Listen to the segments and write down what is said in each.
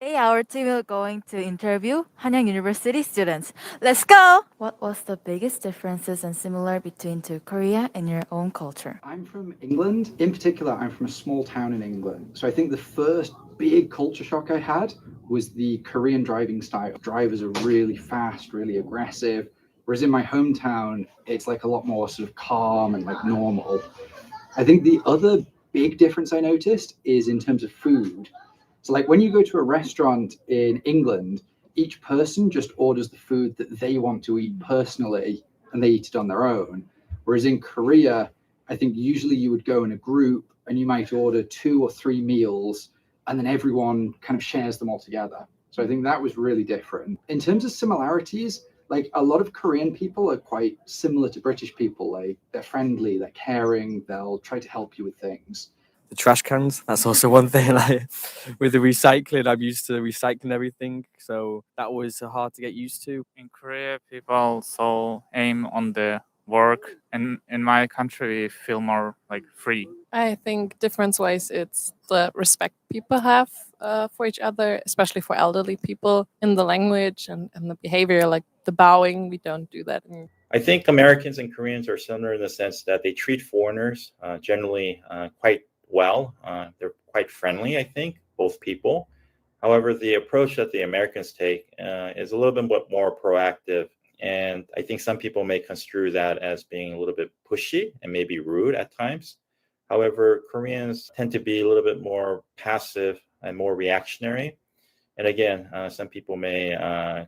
Today, our team is going to interview Hanyang University students. Let's go! What was the biggest differences and similar between to Korea and your own culture? I'm from England. In particular, I'm from a small town in England. So I think the first big culture shock I had was the Korean driving style. Drivers are really fast, really aggressive. Whereas in my hometown, it's like a lot more sort of calm and like normal. I think the other big difference I noticed is in terms of food. So, like when you go to a restaurant in England, each person just orders the food that they want to eat personally and they eat it on their own. Whereas in Korea, I think usually you would go in a group and you might order two or three meals and then everyone kind of shares them all together. So I think that was really different. In terms of similarities, like a lot of Korean people are quite similar to British people. Like they're friendly, they're caring, they'll try to help you with things. The trash cans. That's also one thing. Like with the recycling, I'm used to recycling everything, so that was hard to get used to. In Korea, people so aim on the work, and in my country, we feel more like free. I think difference wise, it's the respect people have for each other, especially for elderly people, in the language and the behavior, like the bowing. We don't do that. I think Americans and Koreans are similar in the sense that they treat foreigners generally quite well. They're quite friendly, I think, both people. However, the approach that the Americans take is a little bit more proactive. And I think some people may construe that as being a little bit pushy and maybe rude at times. However, Koreans tend to be a little bit more passive and more reactionary. And again, some people may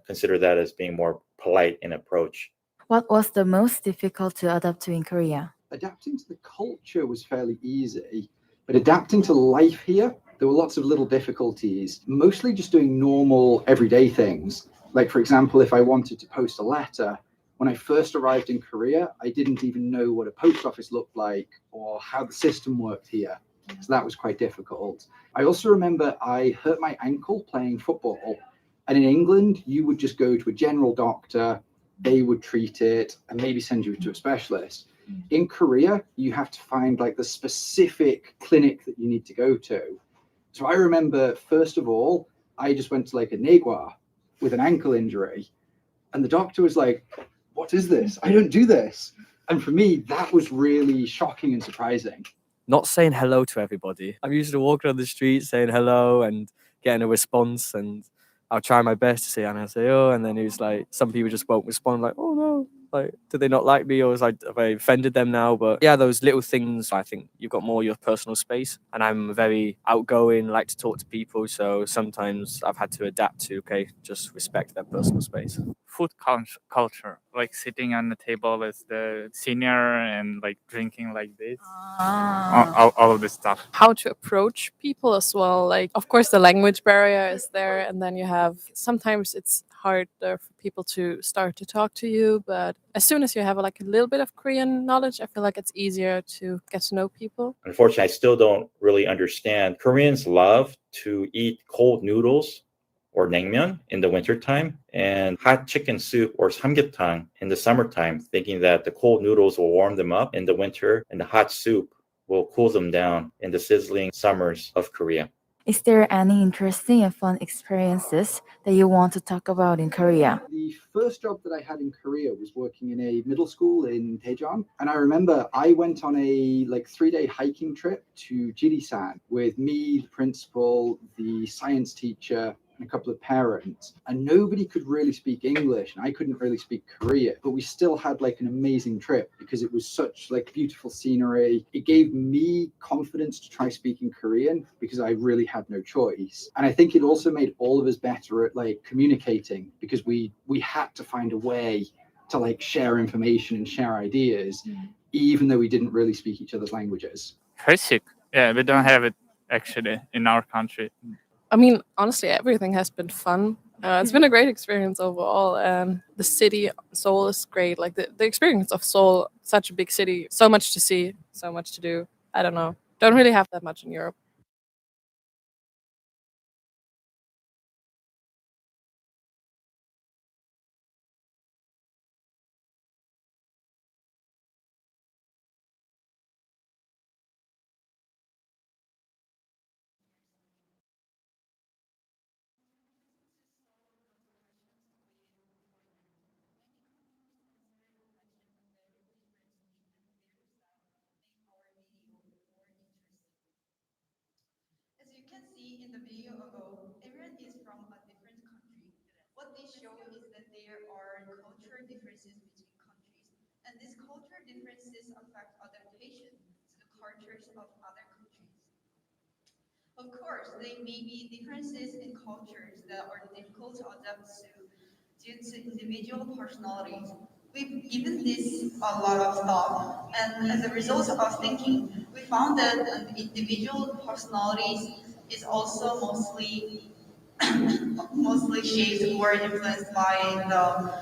consider that as being more polite in approach. What was the most difficult to adapt to in Korea? Adapting to the culture was fairly easy, but adapting to life here, there were lots of little difficulties, mostly just doing normal everyday things. Like, for example, if I wanted to post a letter, when I first arrived in Korea, I didn't even know what a post office looked like or how the system worked here. So that was quite difficult. I also remember I hurt my ankle playing football. And in England, you would just go to a general doctor, they would treat it and maybe send you to a specialist. In Korea, you have to find like the specific clinic that you need to go to. So I remember, first of all, I just went to like a negwa with an ankle injury. And the doctor was like, "What is this? I don't do this." And for me, that was really shocking and surprising. Not saying hello to everybody. I'm used to walking on the street saying hello and getting a response, and I'll try my best to say annyeonghaseyo, and then it's like some people just won't respond. Like, oh no, like do they not like me, or have I offended them now? But yeah, those little things. I think you've got more your personal space, and I'm very outgoing, like to talk to people. So sometimes I've had to adapt to just respect their personal space. Food culture, like sitting on the table with the senior and like drinking like this, all of this stuff. How to approach people as well. Like, of course, the language barrier is there, and then you have sometimes it's hard for people to start to talk to you. But as soon as you have like a little bit of Korean knowledge, I feel like it's easier to get to know people. Unfortunately, I still don't really understand. Koreans love to eat cold noodles or naengmyeon in the wintertime and hot chicken soup or samgyetang in the summertime, thinking that the cold noodles will warm them up in the winter and the hot soup will cool them down in the sizzling summers of Korea. Is there any interesting and fun experiences that you want to talk about in Korea? The first job that I had in Korea was working in a middle school in Daejeon. And I remember I went on a like 3-day hiking trip to Jirisan with me, the principal, the science teacher, and a couple of parents. And nobody could really speak English and I couldn't really speak Korean. But we still had like an amazing trip because it was such like beautiful scenery. It gave me confidence to try speaking Korean because I really had no choice. And I think it also made all of us better at like communicating because we had to find a way to like share information and share ideas, even though we didn't really speak each other's languages. Basic, yeah, we don't have it actually in our country. I mean, honestly, everything has been fun. It's been a great experience overall. And the city, Seoul, is great. Like the experience of Seoul, such a big city, so much to see, so much to do. I don't know. Don't really have that much in Europe. can see in the video ago, everyone is from a different country. What they show is that there are cultural differences between countries, and these cultural differences affect adaptation to the cultures of other countries. Of course, there may be differences in cultures that are difficult to adapt to due to individual personalities. We've given this a lot of thought, and as a result of thinking, we found that an individual personalities is also mostly shaped or influenced by the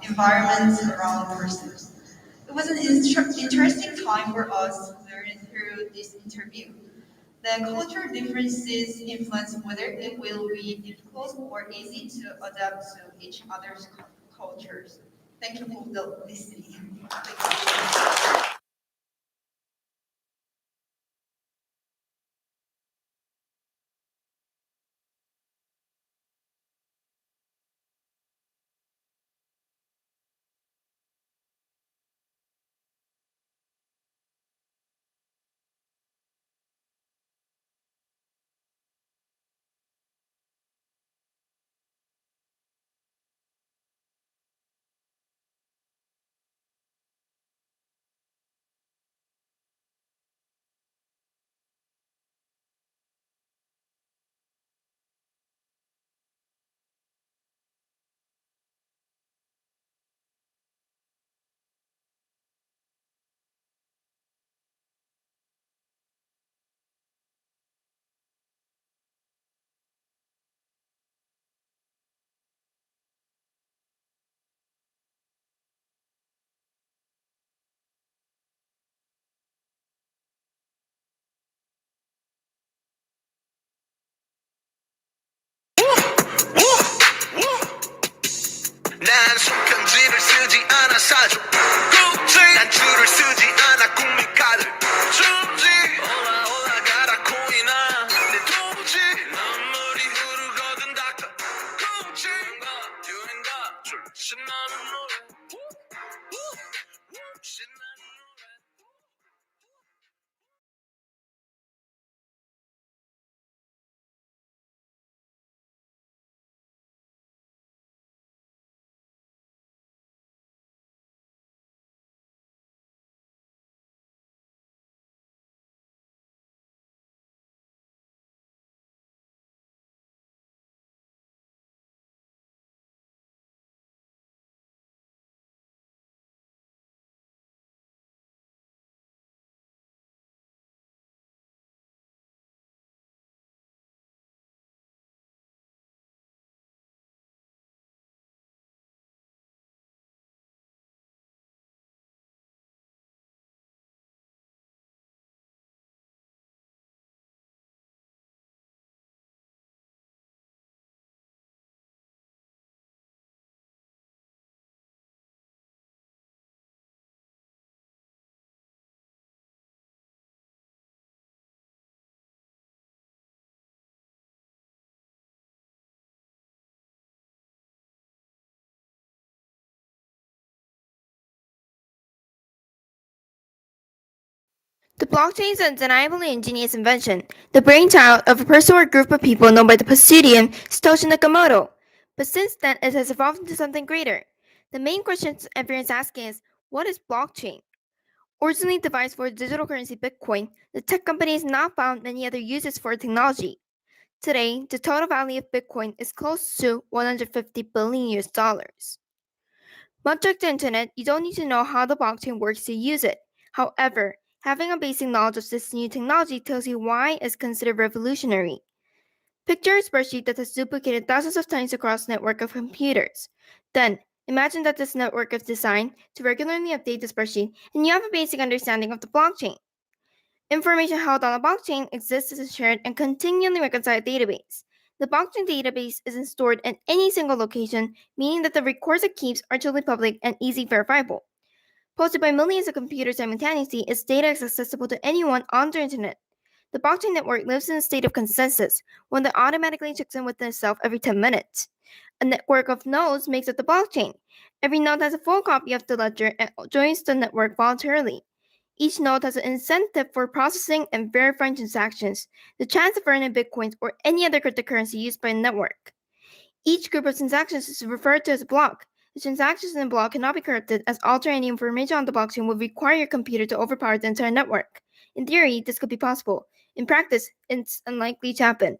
environment around the persons. It was an interesting time for us to learn through this interview. The cultural differences influence whether it will be difficult or easy to adapt to each other's cultures. Thank you for the listening. 난 손편지를 쓰지 않아 사줘 굳이 난 줄을 쓰지 않아 국민카드 주지 올라 올라가라 코인아 내 도무지 눈물이 흐르거든 닥터 굳이인가 듀인가 줄 신나는 노래 신나는 노래 The blockchain is an undeniably ingenious invention, the brainchild of a person or group of people known by the pseudonym Satoshi Nakamoto. But since then, it has evolved into something greater. The main question everyone's asking is, what is blockchain? Originally devised for the digital currency Bitcoin, the tech company has not found many other uses for the technology. Today, the total value of Bitcoin is close to 150 billion US dollars. Much like the internet, you don't need to know how the blockchain works to use it. However, having a basic knowledge of this new technology tells you why it's considered revolutionary. Picture a spreadsheet that has duplicated thousands of times across a network of computers. Then, imagine that this network is designed to regularly update the spreadsheet and you have a basic understanding of the blockchain. Information held on a blockchain exists as a shared and continually reconciled database. The blockchain database isn't stored in any single location, meaning that the records it keeps are totally public and easily verifiable. Posted by millions of computers simultaneously, its data is accessible to anyone on the internet. The blockchain network lives in a state of consensus, one that automatically checks in within itself every 10 minutes. A network of nodes makes up the blockchain. Every node has a full copy of the ledger and joins the network voluntarily. Each node has an incentive for processing and verifying transactions, the chance of earning bitcoins or any other cryptocurrency used by a network. Each group of transactions is referred to as a block. The transactions in a block cannot be corrupted, as altering any information on the blockchain would require your computer to overpower the entire network. In theory, this could be possible. In practice, it's unlikely to happen.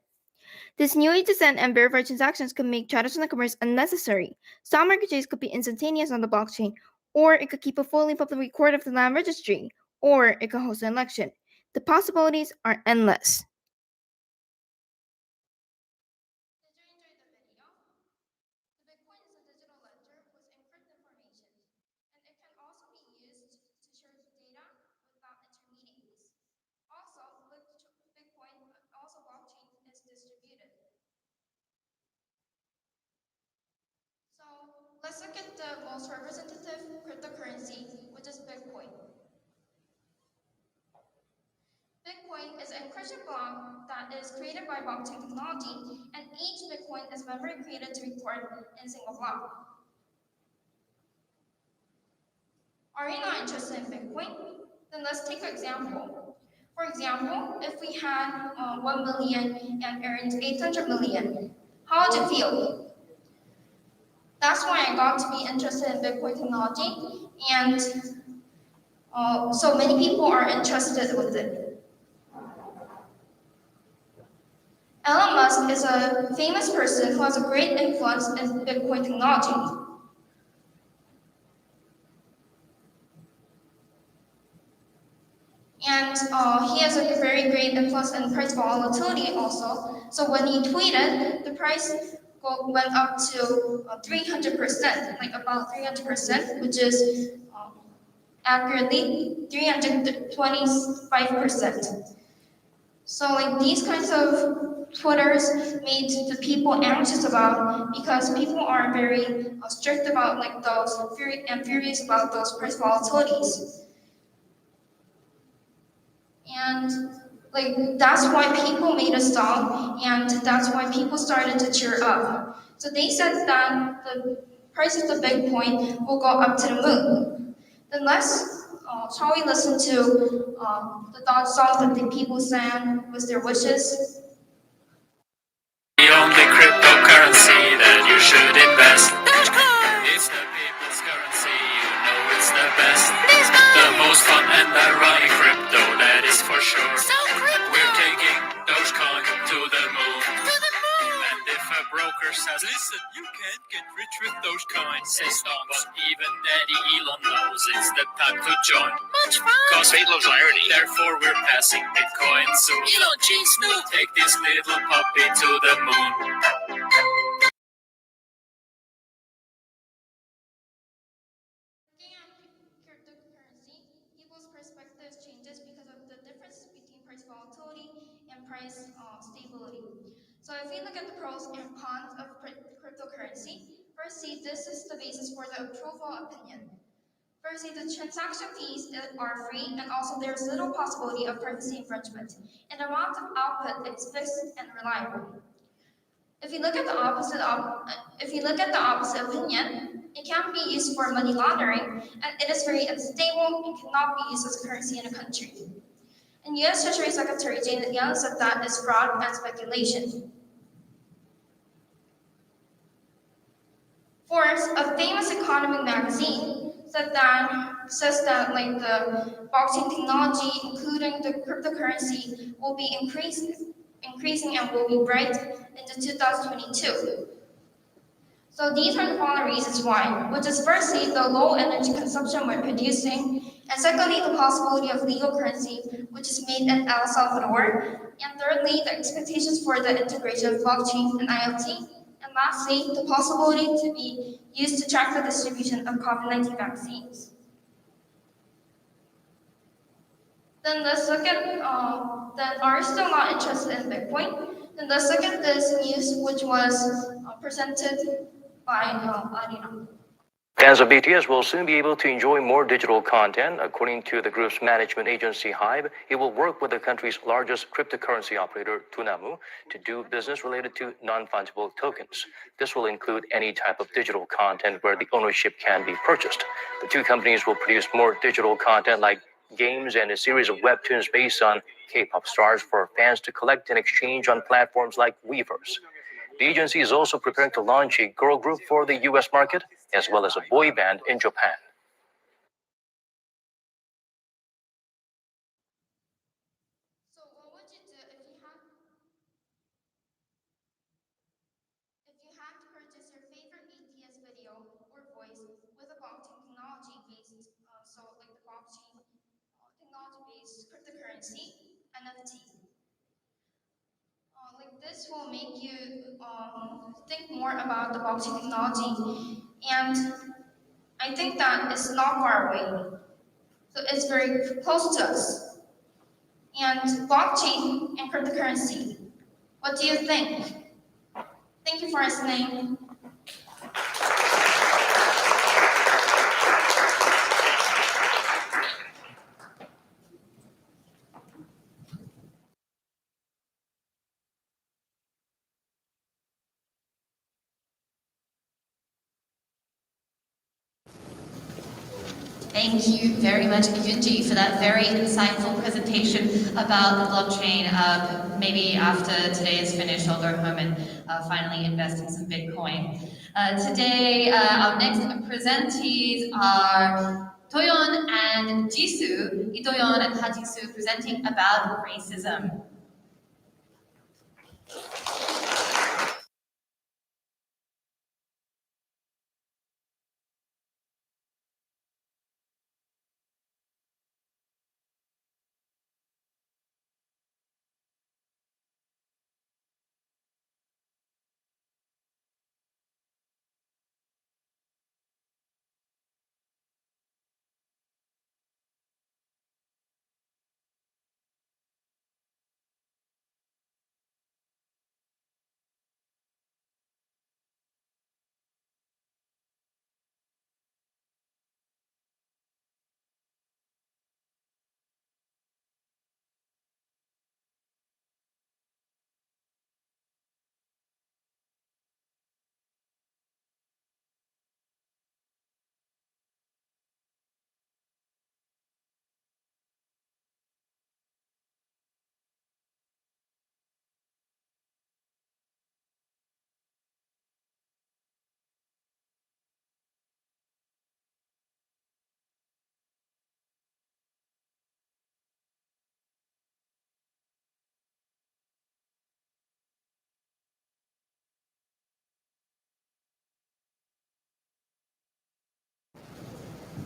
This need to send and verify transactions could make traditional commerce unnecessary. Stock market trades could be instantaneous on the blockchain, or it could keep a fully public record of the land registry, or it could host an election. The possibilities are endless. Did you enjoy the video? The Bitcoin is a digital ledger with encrypted information, and it can also be used to share data without intermediaries. Also, with Bitcoin, also blockchain is distributed. So let's look at the most representative cryptocurrency, which is Bitcoin. Bitcoin is an encryption block that is created by blockchain technology, and each Bitcoin is memory created to record in a single block. Are you not interested in Bitcoin? Then let's take an example. For example, if we had 1 million and earned 800 million, how would you feel? That's why I got to be interested in Bitcoin technology, and so many people are interested with it. Elon Musk is a famous person who has a great influence in Bitcoin technology. And he has a very great influence in price volatility also. So when he tweeted, the price went up to 300%, like about 300%, which is accurately 325%. So like these kinds of Twitters made the people anxious about, because people are very strict about like those and furious about those price volatilities. And like that's why people made a song, and that's why people started to cheer up. So they said that the price of the Bitcoin will go up to the moon. Then shall we listen to the thought song that the people sang with their wishes? The only cryptocurrency that you should invest. It's the people's currency, you know it's the best. The most fun and ironic crypto, that is for sure. We're taking Dogecoin to the moon. And if a broker says, listen, you can't get rich with Dogecoin, say stop. But even Daddy Elon knows it's the time to join. Much fun! Cause fate loves irony. Therefore we're passing Bitcoin soon. Elon G. Snoop, take this little puppy to the moon. Looking at cryptocurrency, people's perspective changes because of the difference between price volatility and price stability. So if we look at the pros and cons of cryptocurrency, firstly, this is the basis for the approval opinion. Firstly, the transaction fees are free, and also there's little possibility of privacy infringement, and the amount of output is fixed and reliable. If you look at the opposite opinion, it can be used for money laundering, and it is very unstable and cannot be used as currency in a country. And U.S. Treasury Secretary Janet Yellen said that is fraud and speculation. Forbes, a famous economic magazine, says that like the blockchain technology, including the cryptocurrency, will be increasing and will be bright into 2022. So these are the following reasons why, which is firstly the low energy consumption we're producing, and secondly the possibility of legal currency, which is made in El Salvador, and thirdly the expectations for the integration of blockchain and IoT, and lastly the possibility to be used to track the distribution of COVID-19 vaccines. Then let's look at, then are you still not interested in Bitcoin? Then let's look at this news which was presented by Arina. Fans of BTS will soon be able to enjoy more digital content. According to the group's management agency Hive, it will work with the country's largest cryptocurrency operator, Tunamu, to do business related to non-fungible tokens. This will include any type of digital content where the ownership can be purchased. The two companies will produce more digital content like games, and a series of webtoons based on K-pop stars for fans to collect and exchange on platforms like Weverse. The agency is also preparing to launch a girl group for the US market, as well as a boy band in Japan. So what would you do if you had to purchase your favorite BTS video or voice with a blockchain technology based, like the blockchain technology based cryptocurrency NFT? Like this will make you think more about the blockchain technology, and I think that it's not far away. So it's very close to us. And blockchain and cryptocurrency. What do you think? Thank you for listening. Thank you very much, Yunji, for that very insightful presentation about the blockchain. Maybe after today is finished, I'll go home and finally invest in some Bitcoin. Today, our next presentees are Toyon and Jisoo. Itoyon and Hajisoo presenting about racism.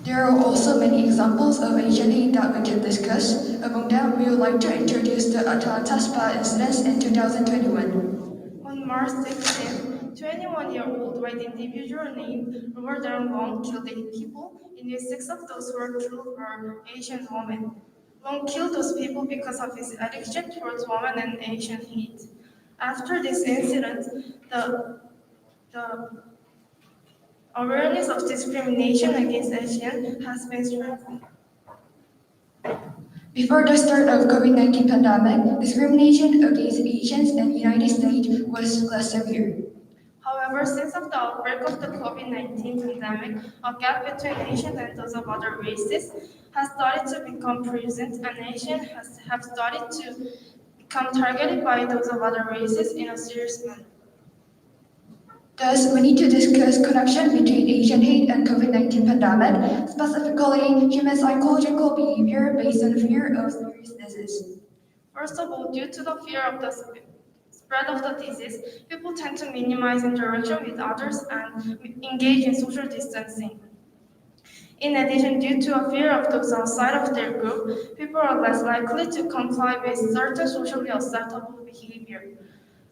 There are also many examples of Asian hate that we can discuss. Among them, we would like to introduce the Atlanta spa incidents in 2021. On March 16, 21-year-old white individual named Robert Wong killed 8 people, in which 6 of those who were killed were Asian women. Wong killed those people because of his addiction towards women and Asian hate. After this incident, the awareness of discrimination against Asians has been strengthened. Before the start of COVID-19 pandemic, discrimination against Asians in the United States was less severe. However, since of the outbreak of the COVID-19 pandemic, a gap between Asians and those of other races has started to become present, and Asians have started to become targeted by those of other races in a serious manner. Thus, we need to discuss connection between Asian hate and COVID-19 pandemic, specifically human psychological behavior based on fear of serious disease. First of all, due to the fear of the spread of the disease, people tend to minimize interaction with others and engage in social distancing. In addition, due to a fear of those outside of their group, people are less likely to comply with certain socially acceptable behavior.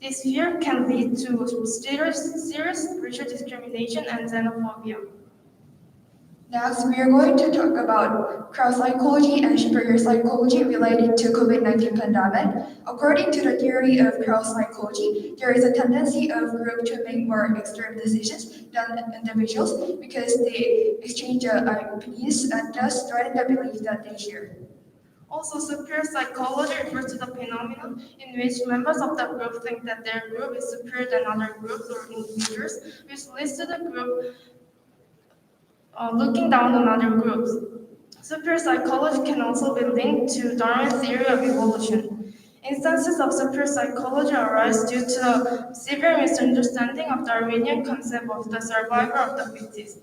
This fear can lead to serious racial discrimination and xenophobia. Next, we are going to talk about crowd psychology and superior psychology related to COVID-19 pandemic. According to the theory of crowd psychology, there is a tendency of group to make more extreme decisions than individuals because they exchange opinions and thus threaten the belief that they share. Also, superior psychology refers to the phenomenon in which members of the group think that their group is superior than other groups or individuals, which leads to the group looking down on other groups. Superior psychology can also be linked to Darwin's theory of evolution. Instances of superior psychology arise due to the severe misunderstanding of Darwinian concept of the survivor of the fittest.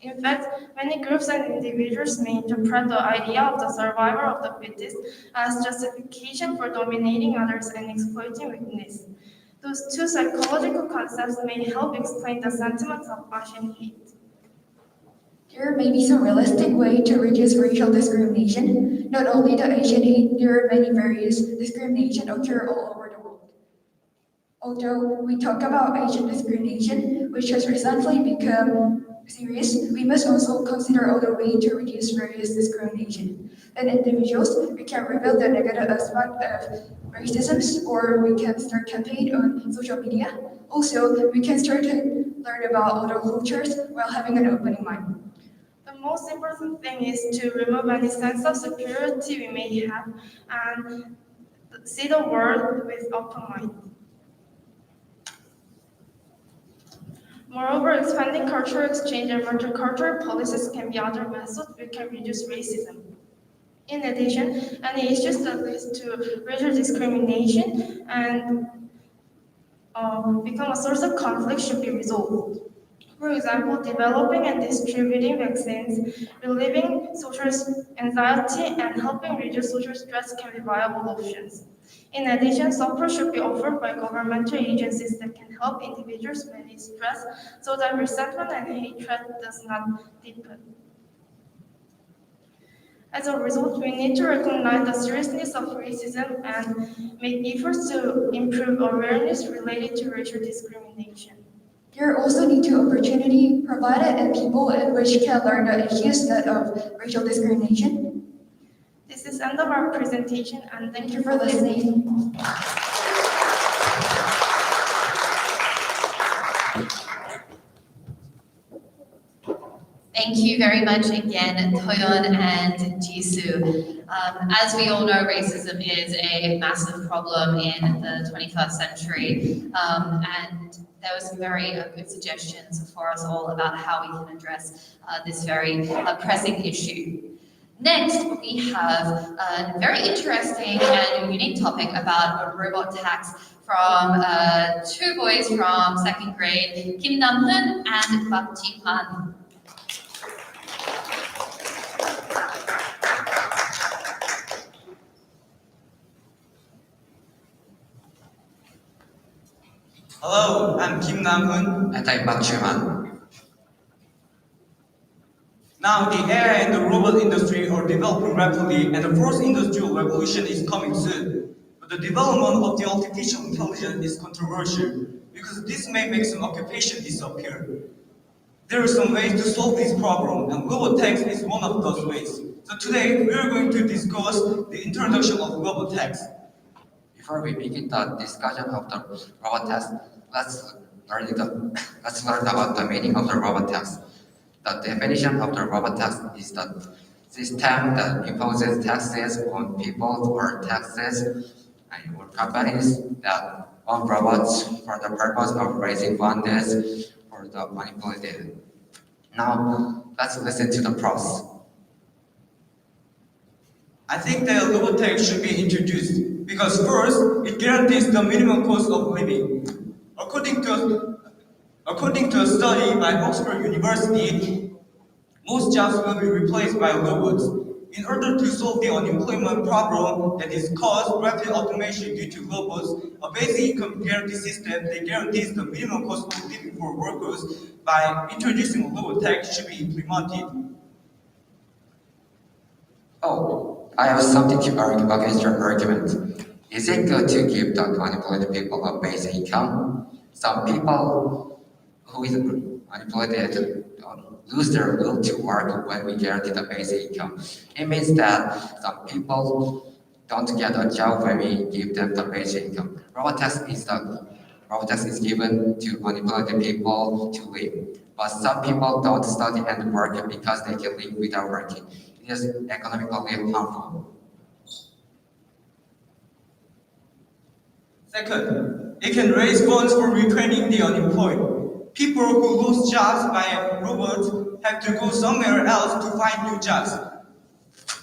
In fact, many groups and individuals may interpret the idea of the survivor of the fittest as justification for dominating others and exploiting weakness. Those two psychological concepts may help explain the sentiments of Asian hate. There may be some realistic way to reduce racial discrimination. Not only the Asian hate, there are many various discrimination occur all over the world. Although we talk about Asian discrimination, which has recently become serious, we must also consider other ways to reduce various discrimination. As individuals, we can reveal the negative aspect of racism, or we can start campaign on social media. Also, we can start to learn about other cultures while having an open mind. The most important thing is to remove any sense of superiority we may have and see the world with open mind. Moreover, expanding cultural exchange and multicultural policies can be other methods we can reduce racism. In addition, any issues that lead to racial discrimination and become a source of conflict should be resolved. For example, developing and distributing vaccines, relieving social anxiety, and helping reduce social stress can be viable options. In addition, support should be offered by governmental agencies that can help individuals manage stress so that resentment and hatred does not deepen. As a result, we need to recognize the seriousness of racism and make efforts to improve awareness related to racial discrimination. There also need to opportunity provided and people in which can learn the issues that of racial discrimination. This is end of our presentation, and thank you for listening. Thank you very much again, Toyon and Jisoo. As we all know, racism is a massive problem in the 21st century, and there were some very good suggestions for us all about how we can address this very pressing issue. Next, we have a very interesting and unique topic about a robot tax from two boys from second grade, Kim Nam-hoon and Park Ji-hwan. Hello, I'm Kim Nam-hoon. And I'm Park Ji-hwan. Now the AI and the robot industry are developing rapidly and the fourth industrial revolution is coming soon. But the development of the artificial intelligence is controversial because this may make some occupation disappear. There are some ways to solve this problem and robotax is one of those ways. So today we are going to discuss the introduction of robotax. Before we begin the discussion of the robotax, let's learn about the meaning of the robotax. The definition of the robotax is the system that imposes taxes on people or taxes or companies that own robots for the purpose of raising funds for the manipulated. Now, let's listen to the pros. I think that robotax should be introduced because first, it guarantees the minimum cost of living. According to a study by Oxford University, most jobs will be replaced by robots. In order to solve the unemployment problem that is caused by rapid automation due to robots, a basic income guarantee system that guarantees the minimum cost of living for workers by introducing a robotax should be implemented. Oh, I have something to argue against your argument. Is it good to give the unemployed people a basic income? Some people who is unemployed lose their will to work when we guarantee the basic income. It means that some people don't get a job when we give them the basic income. Robotax is given to unemployed people to live, but some people don't study and work because they can live without working. It is economically harmful. Second, it can raise funds for retraining the unemployed. People who lose jobs by robots have to go somewhere else to find new jobs.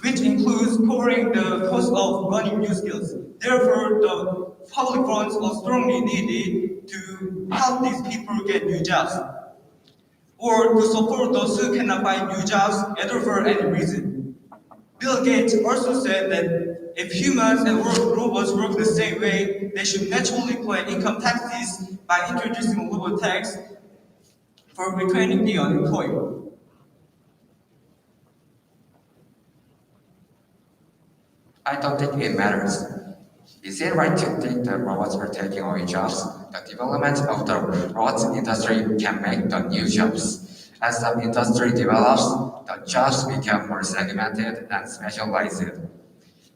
which includes covering the cost of learning new skills. Therefore, the public funds are strongly needed to help these people get new jobs, or to support those who cannot find new jobs either for any reason. Bill Gates also said that if humans and robots work the same way, they should naturally pay income taxes by introducing robot tax for retraining the unemployed. I don't think it matters. Is it right to think that robots are taking away jobs? The development of the robots industry can make the new jobs. As the industry develops, the jobs become more segmented and specialized.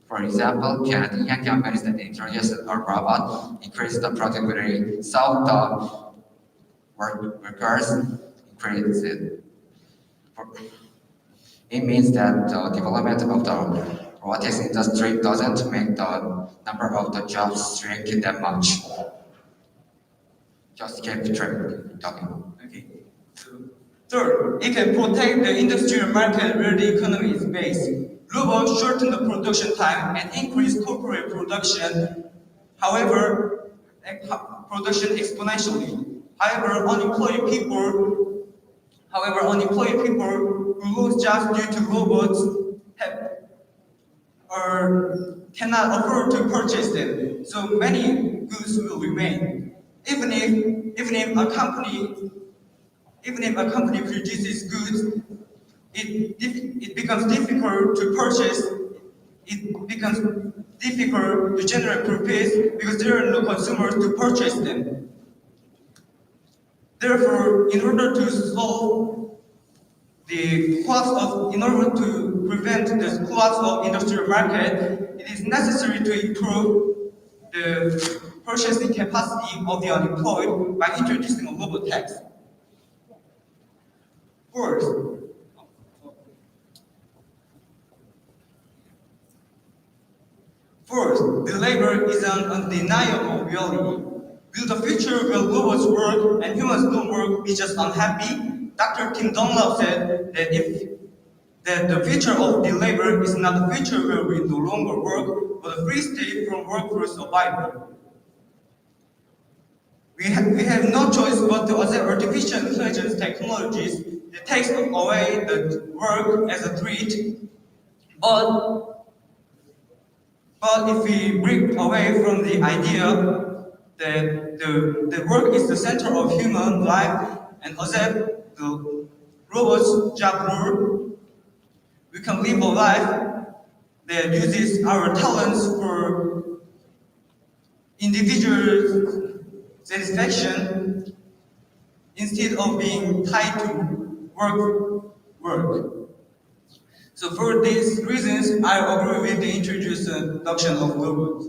For example, Canadian companies that introduced a robot increase the productivity, so the workers increase it. It means that the development of the robotics industry doesn't make the number of the jobs shrink that much. Just keep talking. Okay. Third, it can protect the industrial market where the economy is based. Robots shorten the production time and increase corporate production. However, production exponentially. Unemployed people who lose jobs due to robots have, or cannot afford to purchase them. So many goods will remain. Even if a company produces goods, it becomes difficult to purchase. It becomes difficult to generate profits because there are no consumers to purchase them. Therefore, in order to prevent the collapse of industrial market, it is necessary to improve the purchasing capacity of the unemployed by introducing a robot tax. First, the labor is an undeniable reality. Will the future where robots work and humans don't work be just unhappy? Dr. Tim Dunlop said that the future of the labor is not a future where we no longer work, but a free state from workforce survival. We have no choice but to accept artificial intelligence technologies that takes away the work as a threat. But if we break away from the idea that the work is the center of human life and accept the robot's job role, we can live a life that uses our talents for individual satisfaction instead of being tied to work. So for these reasons, I agree with the introduction of robots.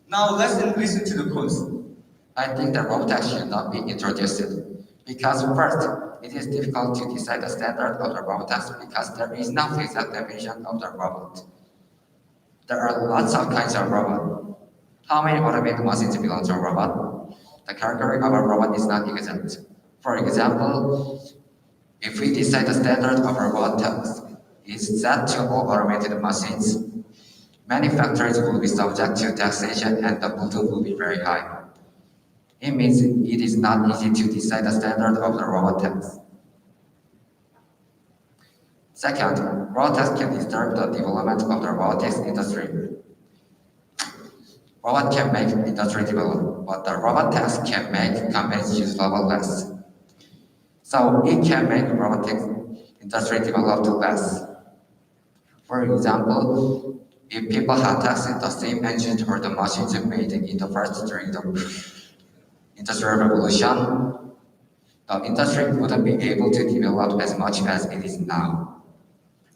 Now let's listen to the cause. I think the robotax should not be introduced because first, it is difficult to decide the standard of the robotax because there is no fixed definition of the robot. There are lots of kinds of robot. How many automated machines belong to a robot? The category of a robot is not exact. For example, if we decide the standard of robotics is set to all automated machines, many factories will be subject to taxation and the budget will be very high. It means it is not easy to decide the standard of the robotics. Second, robotics can disturb the development of the robotics industry. Robot can make industry develop, but the robotics can make companies use level less. So it can make robotics industry develop less. For example, if people had taxed the same engines or the machines made in the first during the Industrial Revolution, the industry wouldn't be able to develop as much as it is now.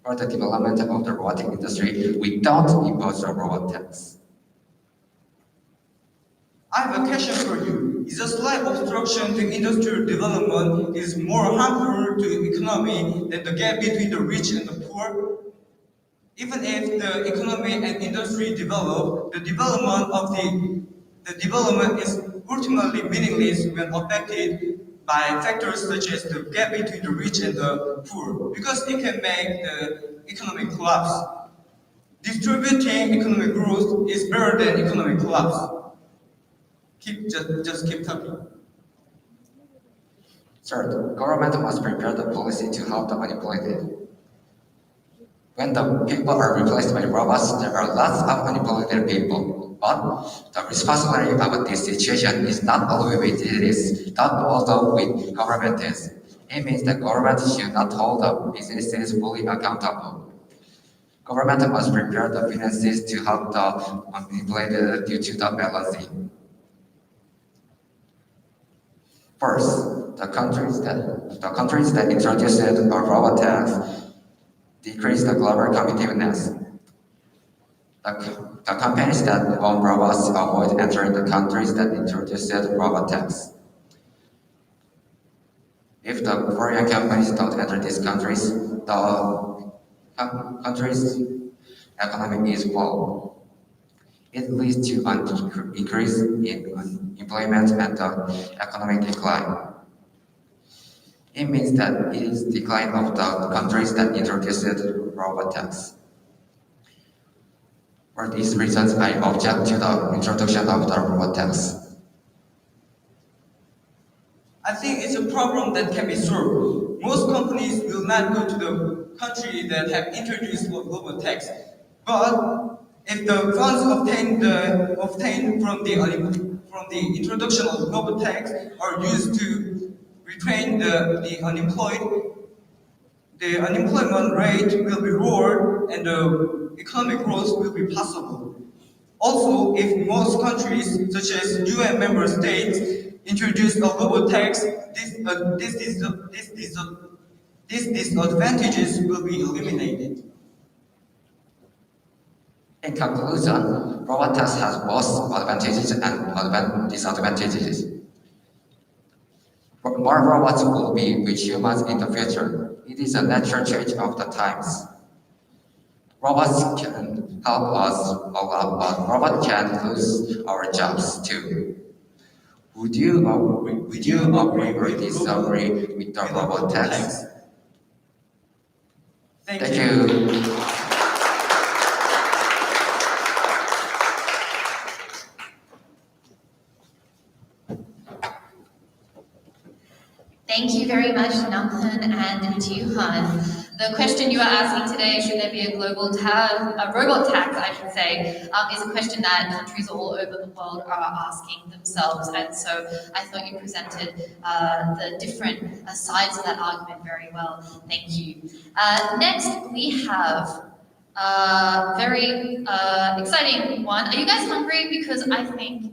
For the development of the robotic industry, we don't impose a robot tax. I have a question for you. Is a slight obstruction to industrial development is more harmful to the economy than the gap between the rich and the poor? Even if the economy and industry develop, the development is ultimately meaningless when affected by factors such as the gap between the rich and the poor, because it can make the economic collapse. Distributing economic growth is better than economic collapse. Just keep talking. Third, government must prepare the policy to help the unemployed. When the people are replaced by robots, there are lots of unemployed people. But the responsibility of this situation is not only with it is not also with government is. It means that government should not hold the businesses fully accountable. Government must prepare the finances to help the unemployed due to the balancing. First, the countries that introduced a robot tax decrease the global competitiveness. The companies that own robots avoid entering the countries that introduced robot tax. If the Korean companies don't enter these countries, the country's economy is low. It leads to an increase in unemployment and the economic decline. It means that it is decline of the countries that introduced robot tax. For these reasons, I object to the introduction of the robot tax. I think it's a problem that can be solved. Most companies will not go to the country that have introduced global tax. But if the funds obtained from the introduction of global tax are used to retrain the unemployed, the unemployment rate will be lower and the economic growth will be possible. Also, if most countries, such as UN member states, introduce a global tax, these disadvantages will be eliminated. In conclusion, robot tax has both advantages and disadvantages. More robots will be with humans in the future. It is a natural change of the times. Robots can help us a lot, but robots can lose our jobs too. Would you agree or disagree with the robot tax? Thank you. Thank you very much, Namhan and Jihan. The question you are asking today, should there be a robot tax, I should say, is a question that countries all over the world are asking themselves. And so I thought you presented the different sides of that argument very well. Thank you. Next, we have a very exciting one. Are you guys hungry? Because I think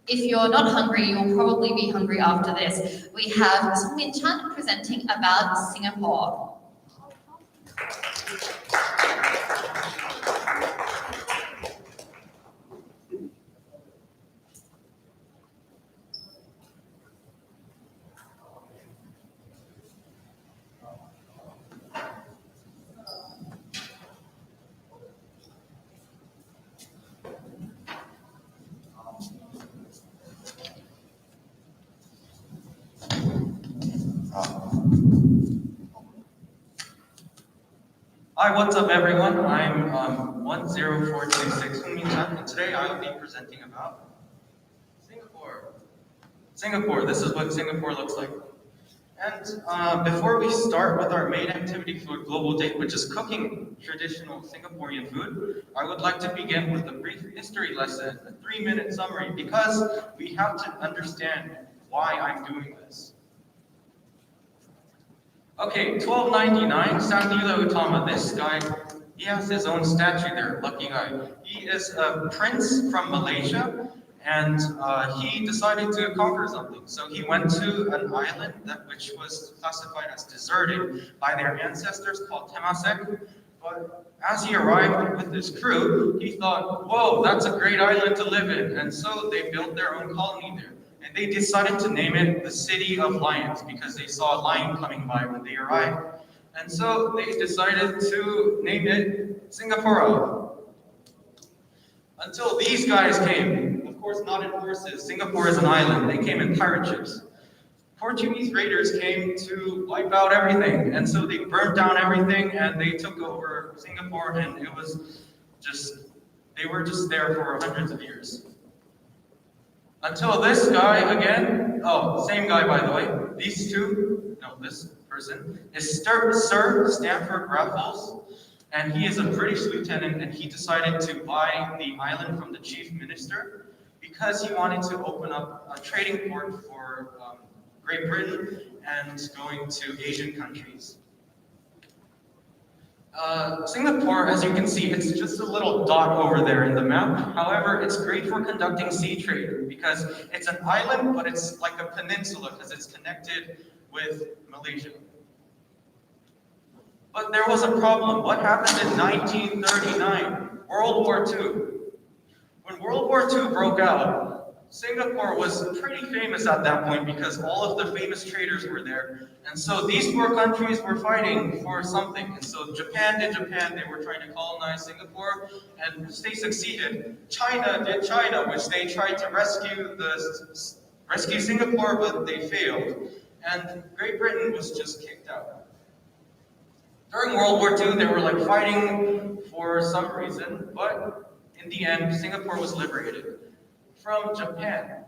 if you're not hungry, you'll probably be hungry after this. We have Sung-Min Chan presenting about Singapore. Hi, what's up everyone? I'm 10426 Sung-Min Chan, and today I will be presenting about Singapore. Singapore, this is what Singapore looks like. And before we start with our main activity for Global Day, which is cooking traditional Singaporean food, I would like to begin with a brief history lesson, a 3-minute summary, because we have to understand why I'm doing this. Okay, 1299, Sakyula Utama. This guy, he has his own statue there, lucky guy. He is a prince from Malaysia, and he decided to conquer something. So he went to an island which was classified as deserted by their ancestors called Temasek. But as he arrived with his crew, he thought, whoa, that's a great island to live in. And so they built their own colony there. And they decided to name it the City of Lions because they saw a lion coming by when they arrived. And so they decided to name it Singapore. Until these guys came. Of course, not in horses. Singapore is an island. They came in pirate ships. Portuguese raiders came to wipe out everything, and so they burned down everything and they took over Singapore, and it was just, they were just there for hundreds of years. Until this guy again, oh, same guy by the way, these two, no, this person, is Sir Stamford Raffles, and he is a British lieutenant, and he decided to buy the island from the chief minister because he wanted to open up a trading port for Great Britain and going to Asian countries. Singapore, as you can see, it's just a little dot over there in the map. However, it's great for conducting sea trade because it's an island, but it's like a peninsula because it's connected with Malaysia. But there was a problem. What happened in 1939? World War II. When World War II broke out, Singapore was pretty famous at that point because all of the famous traders were there. And so these four countries were fighting for something. And so Japan did Japan, they were trying to colonize Singapore, and they succeeded. China did China, which they tried to rescue Singapore, but they failed. And Great Britain was just kicked out. During World War II, they were like fighting for some reason, but in the end, Singapore was liberated from Japan.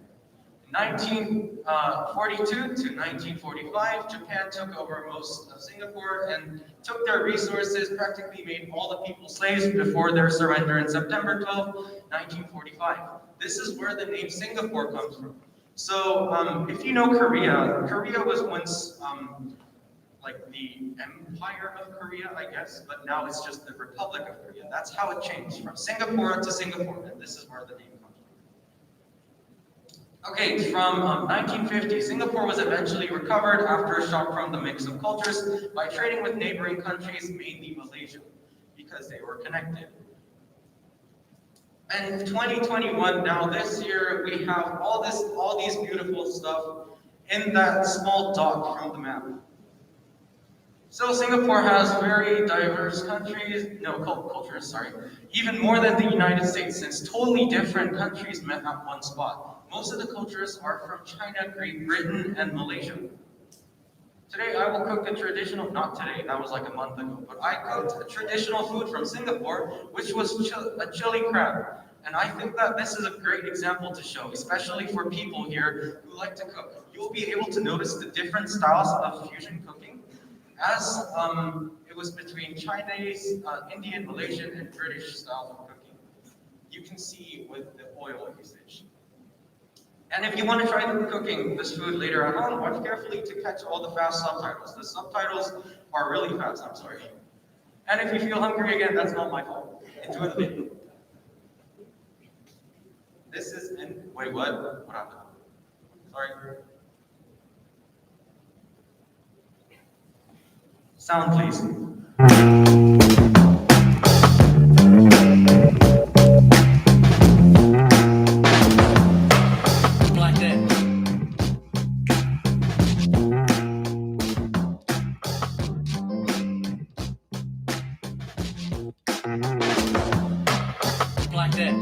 In 1942 to 1945, Japan took over most of Singapore and took their resources, practically made all the people slaves before their surrender in September 12, 1945. This is where the name Singapore comes from. So if you know Korea, Korea was once like the Empire of Korea, I guess, but now it's just the Republic of Korea. That's how it changed from Singapore to Singapore, and this is where the name comes from. Okay, from 1950, Singapore was eventually recovered after a shock from the mix of cultures by trading with neighboring countries, mainly Malaysia, because they were connected. And 2021, now this year, we have all these beautiful stuff in that small dot from the map. So Singapore has very diverse cultures, sorry, even more than the United States, since totally different countries met at one spot. Most of the cultures are from China, Great Britain, and Malaysia. Today I will cook a traditional, not today, that was like a month ago, but I cooked a traditional food from Singapore, which was a chili crab. And I think that this is a great example to show, especially for people here who like to cook. You'll be able to notice the different styles of fusion cooking, as it was between Chinese, Indian, Malaysian, and British styles of cooking. You can see with the oil usage. And if you want to try cooking this food later at home, watch carefully to catch all the fast subtitles. The subtitles are really fast, I'm sorry. And if you feel hungry again, that's not my fault. Enjoy the video. This is in, wait, what? What happened? Sorry. Sound, please. Like that. Like that.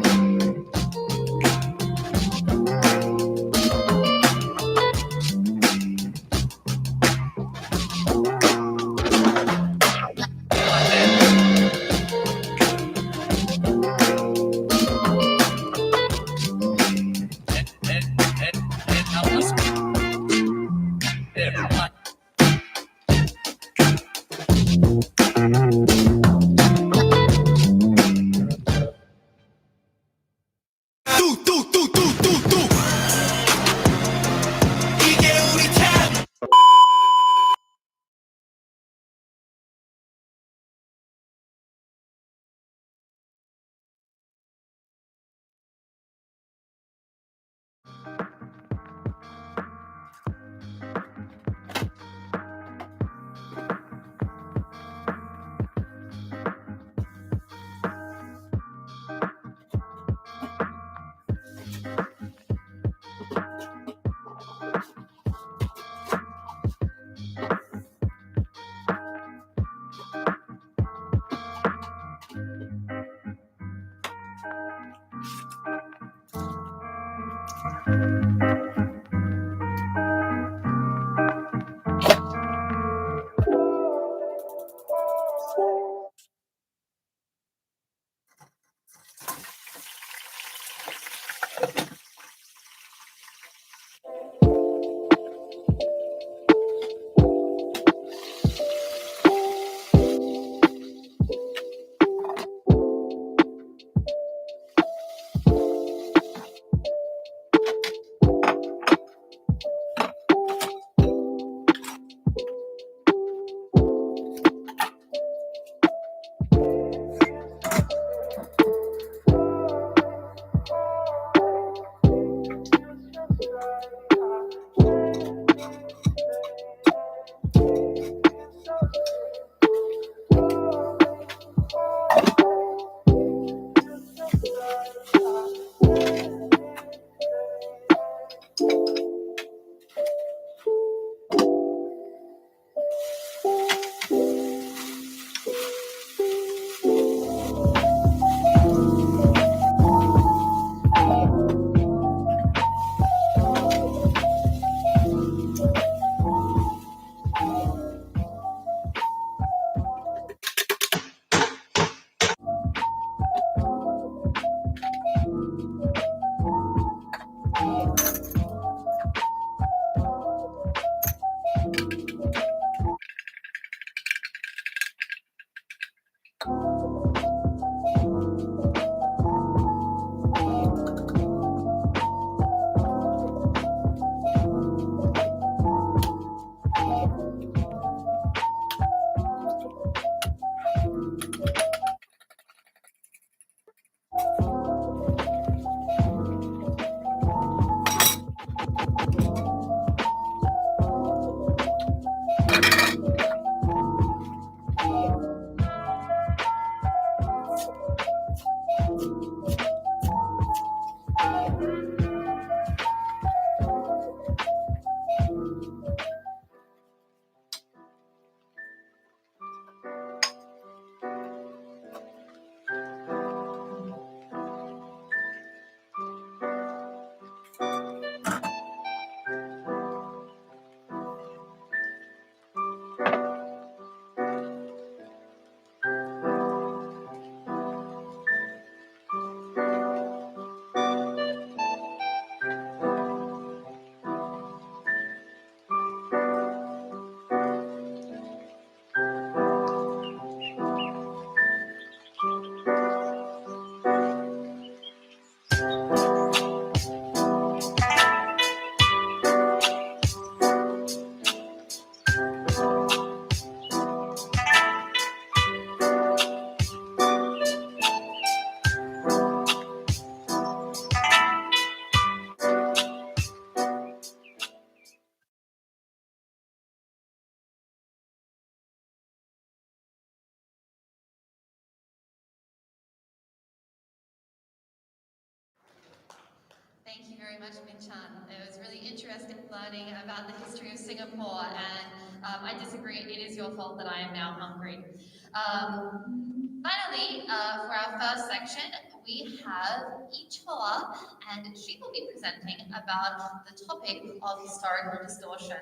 Thank you very much, Min Chan. It was really interesting learning about the history of Singapore, and I disagree. It is your fault that I am now hungry. Finally, for our first section, we have Ichoa, and she will be presenting about the topic of historical distortion.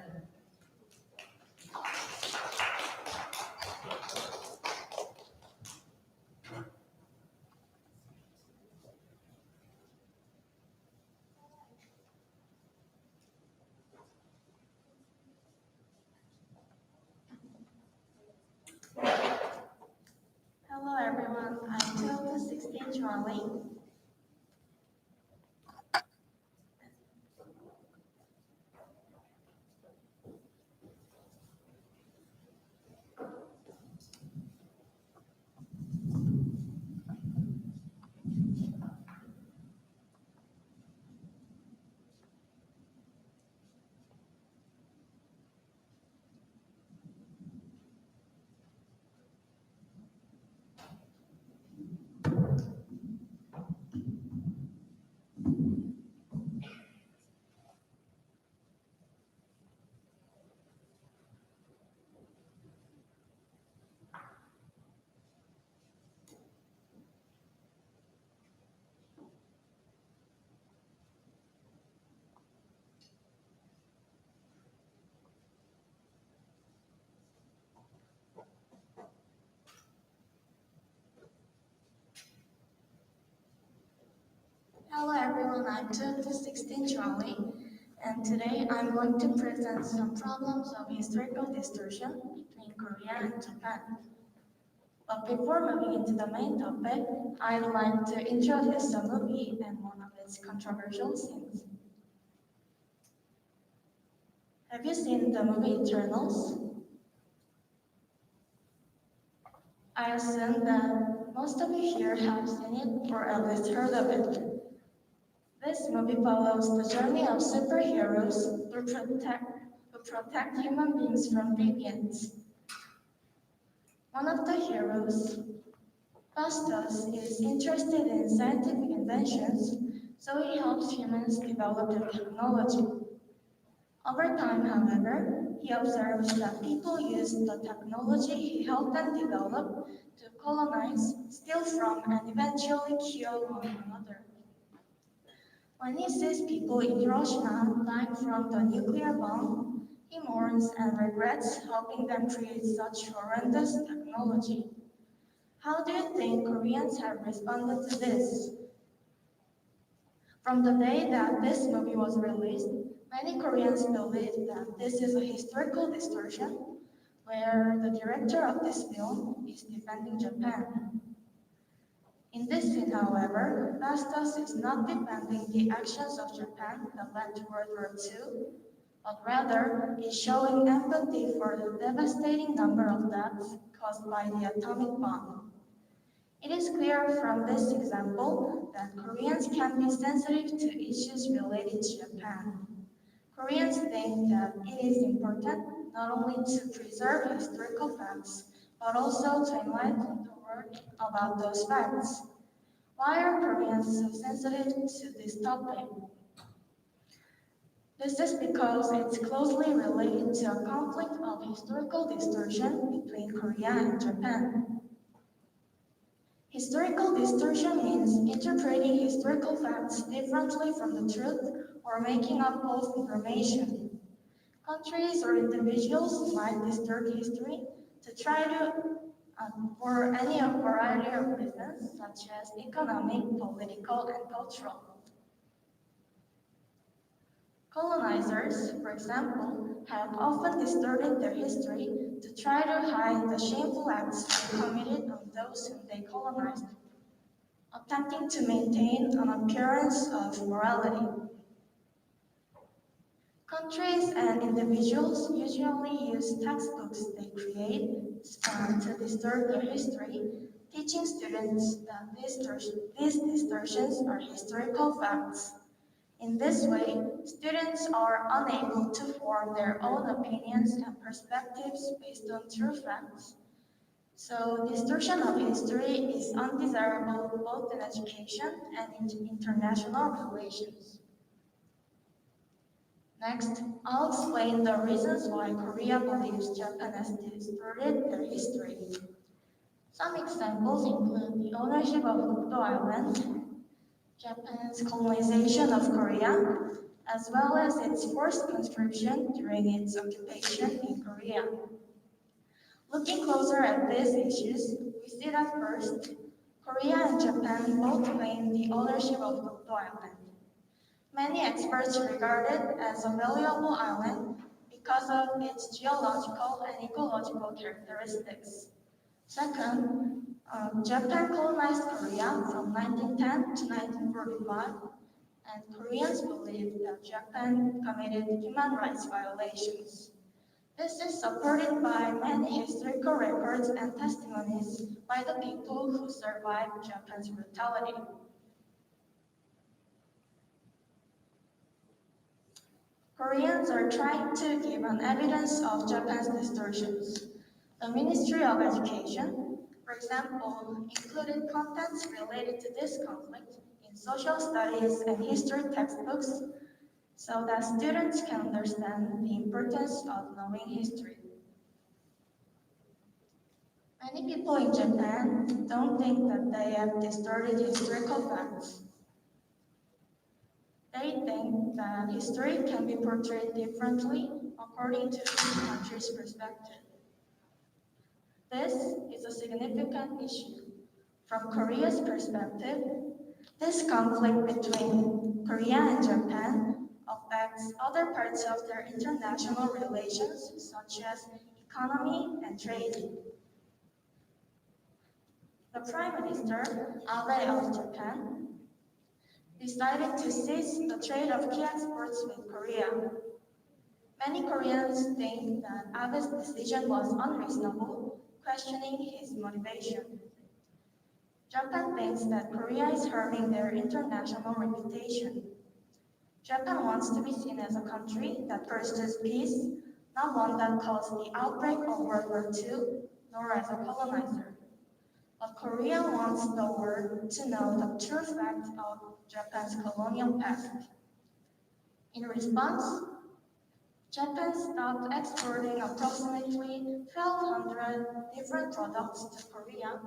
Hello everyone, I'm 12 to 16 Charlie. Hello everyone, I'm 12 to 16 Charlie, and today I'm going to present some problems of historical distortion between Korea and Japan. But before moving into the main topic, I'd like to introduce the movie and one of its controversial scenes. Have you seen the movie Eternals? I assume that most of you here have seen it or at least heard of it. This movie follows the journey of superheroes who protect human beings from deviants. One of the heroes, Fastos, is interested in scientific inventions, so he helps humans develop the technology. Over time, however, he observes that people use the technology he helped them develop to colonize, steal from, and eventually kill one another. When he sees people in Hiroshima dying from the nuclear bomb, he mourns and regrets helping them create such horrendous technology. How do you think Koreans have responded to this? From the day that this movie was released, many Koreans believe that this is a historical distortion, where the director of this film is defending Japan. In this scene, however, Bastos is not defending the actions of Japan that led to World War II, but rather is showing empathy for the devastating number of deaths caused by the atomic bomb. It is clear from this example that Koreans can be sensitive to issues related to Japan. Koreans think that it is important not only to preserve historical facts, but also to enlighten the world about those facts. Why are Koreans so sensitive to this topic? This is because it's closely related to a conflict of historical distortion between Korea and Japan. Historical distortion means interpreting historical facts differently from the truth or making up false information. Countries or individuals might distort history to try to for any variety of reasons, such as economic, political, and cultural. Colonizers, for example, have often distorted their history to try to hide the shameful acts they committed on those whom they colonized, attempting to maintain an appearance of morality. Countries and individuals usually use textbooks they create to distort their history, teaching students that these distortions are historical facts. In this way, students are unable to form their own opinions and perspectives based on true facts. So, distortion of history is undesirable both in education and in international relations. Next, I'll explain the reasons why Korea believes Japan has distorted their history. Some examples include the ownership of Dokdo Island, Japan's colonization of Korea, as well as its forced conscription during its occupation in Korea. Looking closer at these issues, we see that first, Korea and Japan both claim the ownership of Dokdo Island. Many experts regard it as a valuable island because of its geological and ecological characteristics. Second, Japan colonized Korea from 1910 to 1945, and Koreans believe that Japan committed human rights violations. This is supported by many historical records and testimonies by the people who survived Japan's brutality. Koreans are trying to give an evidence of Japan's distortions. The Ministry of Education, for example, included contents related to this conflict in social studies and history textbooks so that students can understand the importance of knowing history. Many people in Japan don't think that they have distorted historical facts. They think that history can be portrayed differently according to each country's perspective. This is a significant issue. From Korea's perspective, this conflict between Korea and Japan affects other parts of their international relations, such as economy and trade. The Prime Minister, Abe of Japan, decided to cease the trade of key exports with Korea. Many Koreans think that Abe's decision was unreasonable, questioning his motivation. Japan thinks that Korea is harming their international reputation. Japan wants to be seen as a country that pursues peace, not one that caused the outbreak of World War II, nor as a colonizer. But Korea wants the world to know the true facts of Japan's colonial past. In response, Japan stopped exporting approximately 1,200 different products to Korea,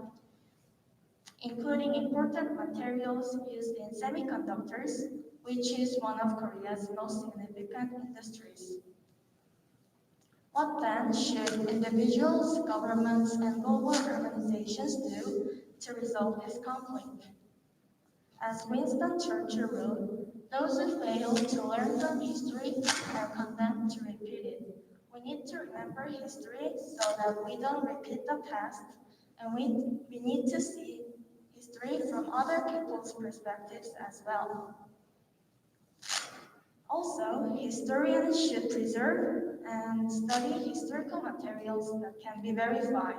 including important materials used in semiconductors, which is one of Korea's most significant industries. What then should individuals, governments, and global organizations do to resolve this conflict? As Winston Churchill wrote, those who fail to learn from history are condemned to repeat it. We need to remember history so that we don't repeat the past, and we need to see history from other people's perspectives as well. Also, historians should preserve and study historical materials that can be verified.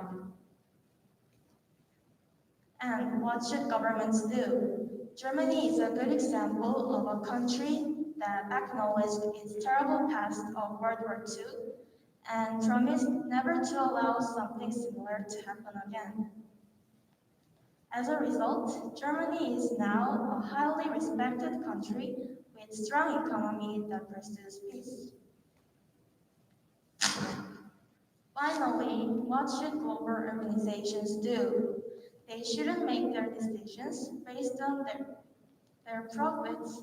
And what should governments do? Germany is a good example of a country that acknowledged its terrible past of World War II and promised never to allow something similar to happen again. As a result, Germany is now a highly respected country with strong economy that pursues peace. Finally, what should global organizations do? They shouldn't make their decisions based on their profits,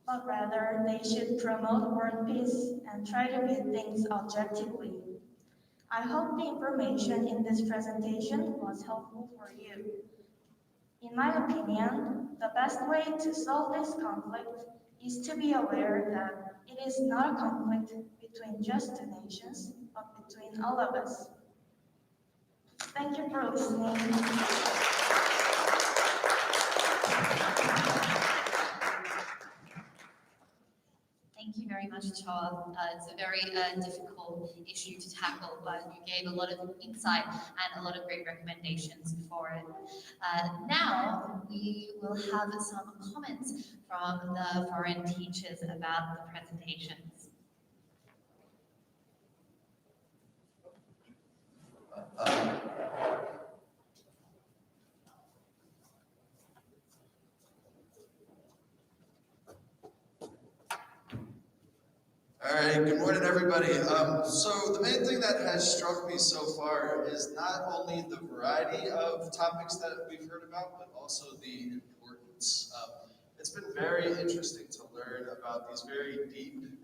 but rather they should promote world peace and try to view things objectively. I hope the information in this presentation was helpful for you. In my opinion, the best way to solve this conflict is to be aware that it is not a conflict between just two nations, but between all of us. Thank you for listening. Thank you very much, Cho. It's a very difficult issue to tackle, but you gave a lot of insight and a lot of great recommendations for it. Now, we will have some comments from the foreign teachers about the presentations. All right, good morning, everybody. So the main thing that has struck me so far is not only the variety of topics that we've heard about, but also the importance. It's been very interesting to learn about these very deep and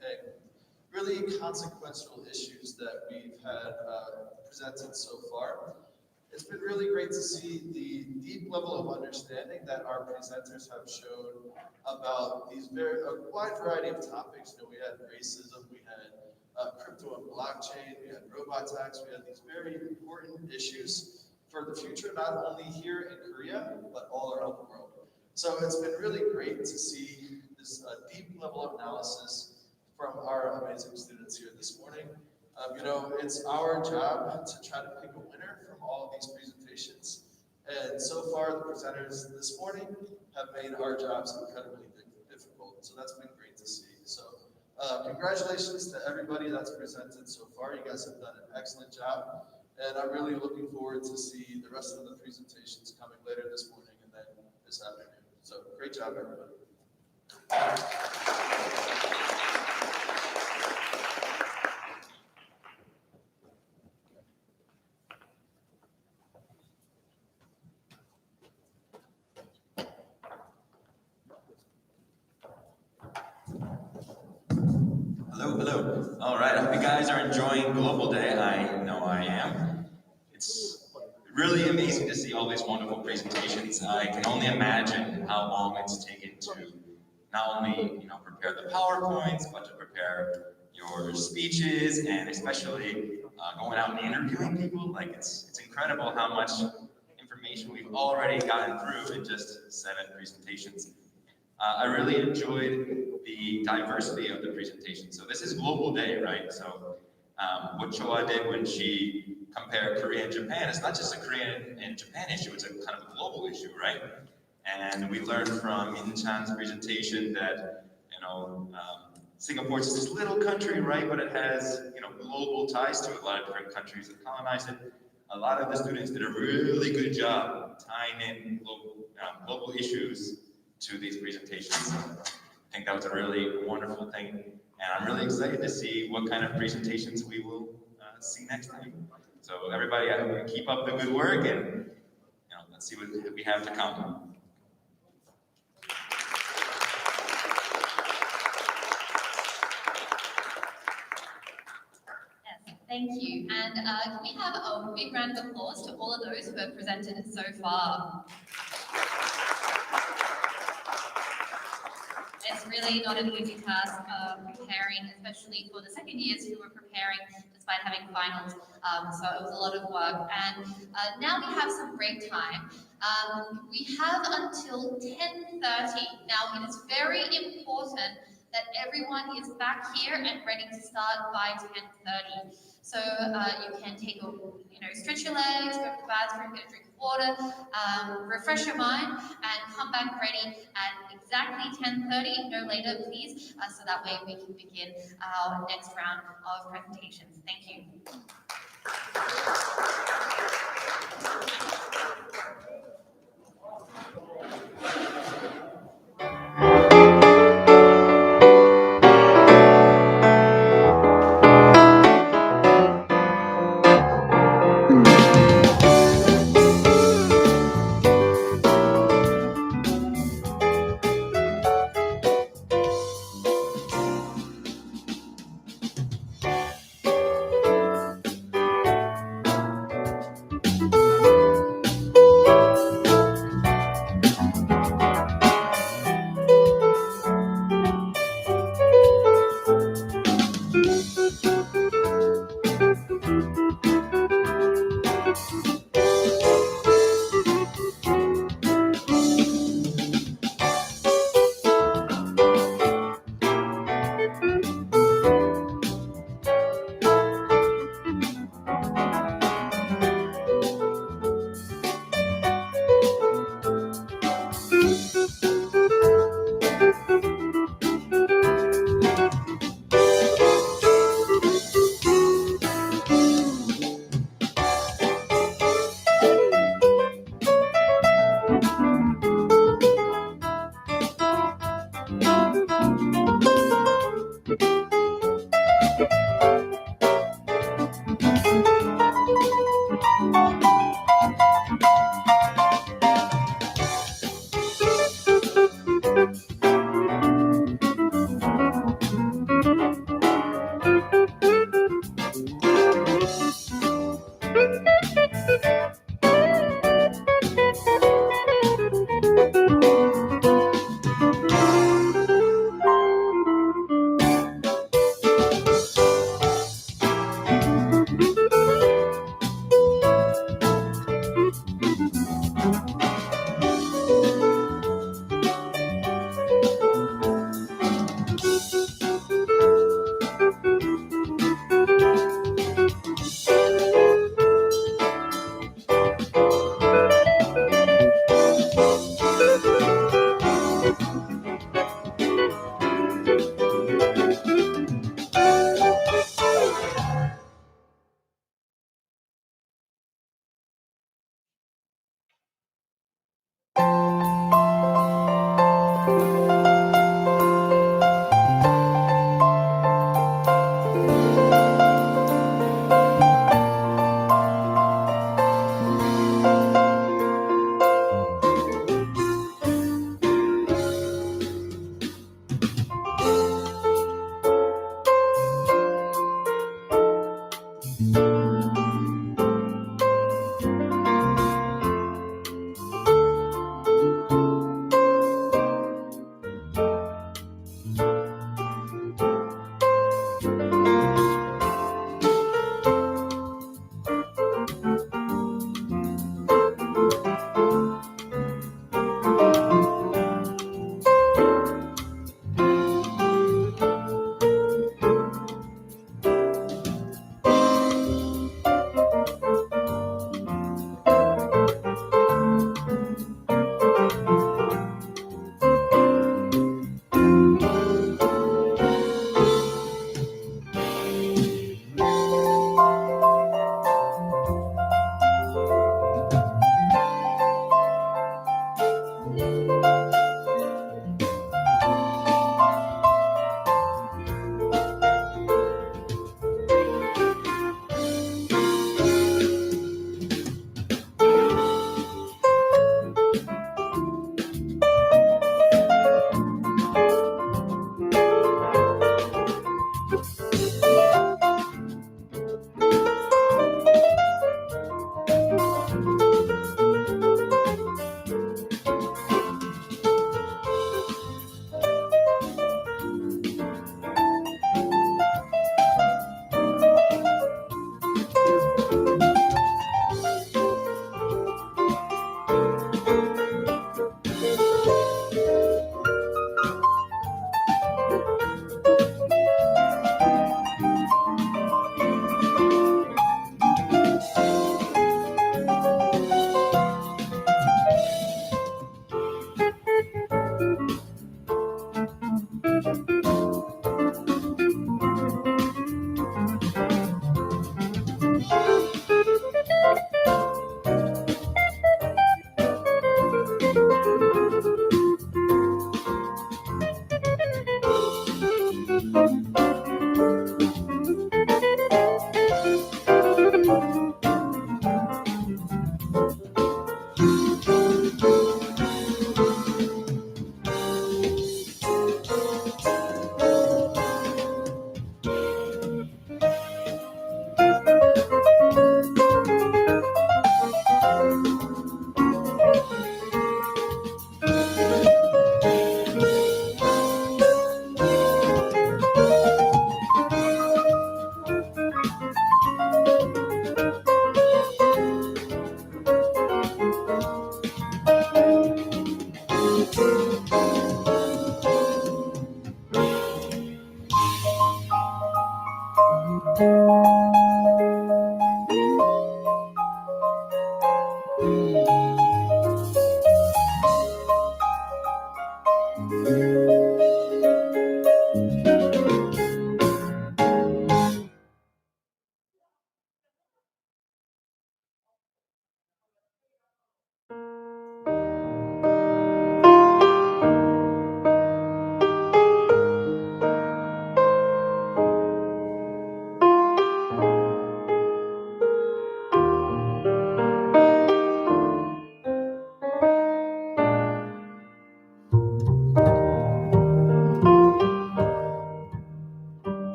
really consequential issues that we've had presented so far. It's been really great to see the deep level of understanding that our presenters have shown about these a wide variety of topics. You know, we had racism, we had crypto and blockchain, we had robot tax, we had these very important issues for the future, not only here in Korea, but all around the world. So it's been really great to see this deep level of analysis from our amazing students here this morning. You know, it's our job to try to pick a winner from all of these presentations. And so far, the presenters this morning have made our jobs incredibly difficult. So that's been great to see. So congratulations to everybody that's presented so far. You guys have done an excellent job. And I'm really looking forward to see the rest of the presentations coming later this morning and then this afternoon. So great job, everybody. Hello. All right, I hope you guys are enjoying Global Day. I know I am. It's really amazing to see all these wonderful presentations. I can only imagine how long it's taken to not only prepare the PowerPoints, but to prepare your speeches, and especially going out and interviewing people. Like it's incredible how much information we've already gotten through in just 7 presentations. I really enjoyed the diversity of the presentation. So this is Global Day, right? So what Choa did when she compared Korea and Japan, it's not just a Korean and Japan issue, it's a kind of a global issue, right? And we learned from Min Chan's presentation that, Singapore is this little country, right? But it has, global ties to it. A lot of different countries have colonized it. A lot of the students did a really good job tying in global issues to these presentations. I think that was a really wonderful thing, and I'm really excited to see what kind of presentations we will see next time. So everybody, I hope you keep up the good work, and let's see what we have to come. Thank you. And can we have a big round of applause to all of those who have presented so far? It's really not an easy task preparing, especially for the second years who were preparing despite having finals. So it was a lot of work. And now we have some break time. We have until 10:30. Now it is very important that everyone is back here and ready to start by 10:30. So you can take stretch your legs, go to the bathroom, get a drink of water, refresh your mind, and come back ready at exactly 10:30, no later, please, so that way we can begin our next round of presentations. Thank you.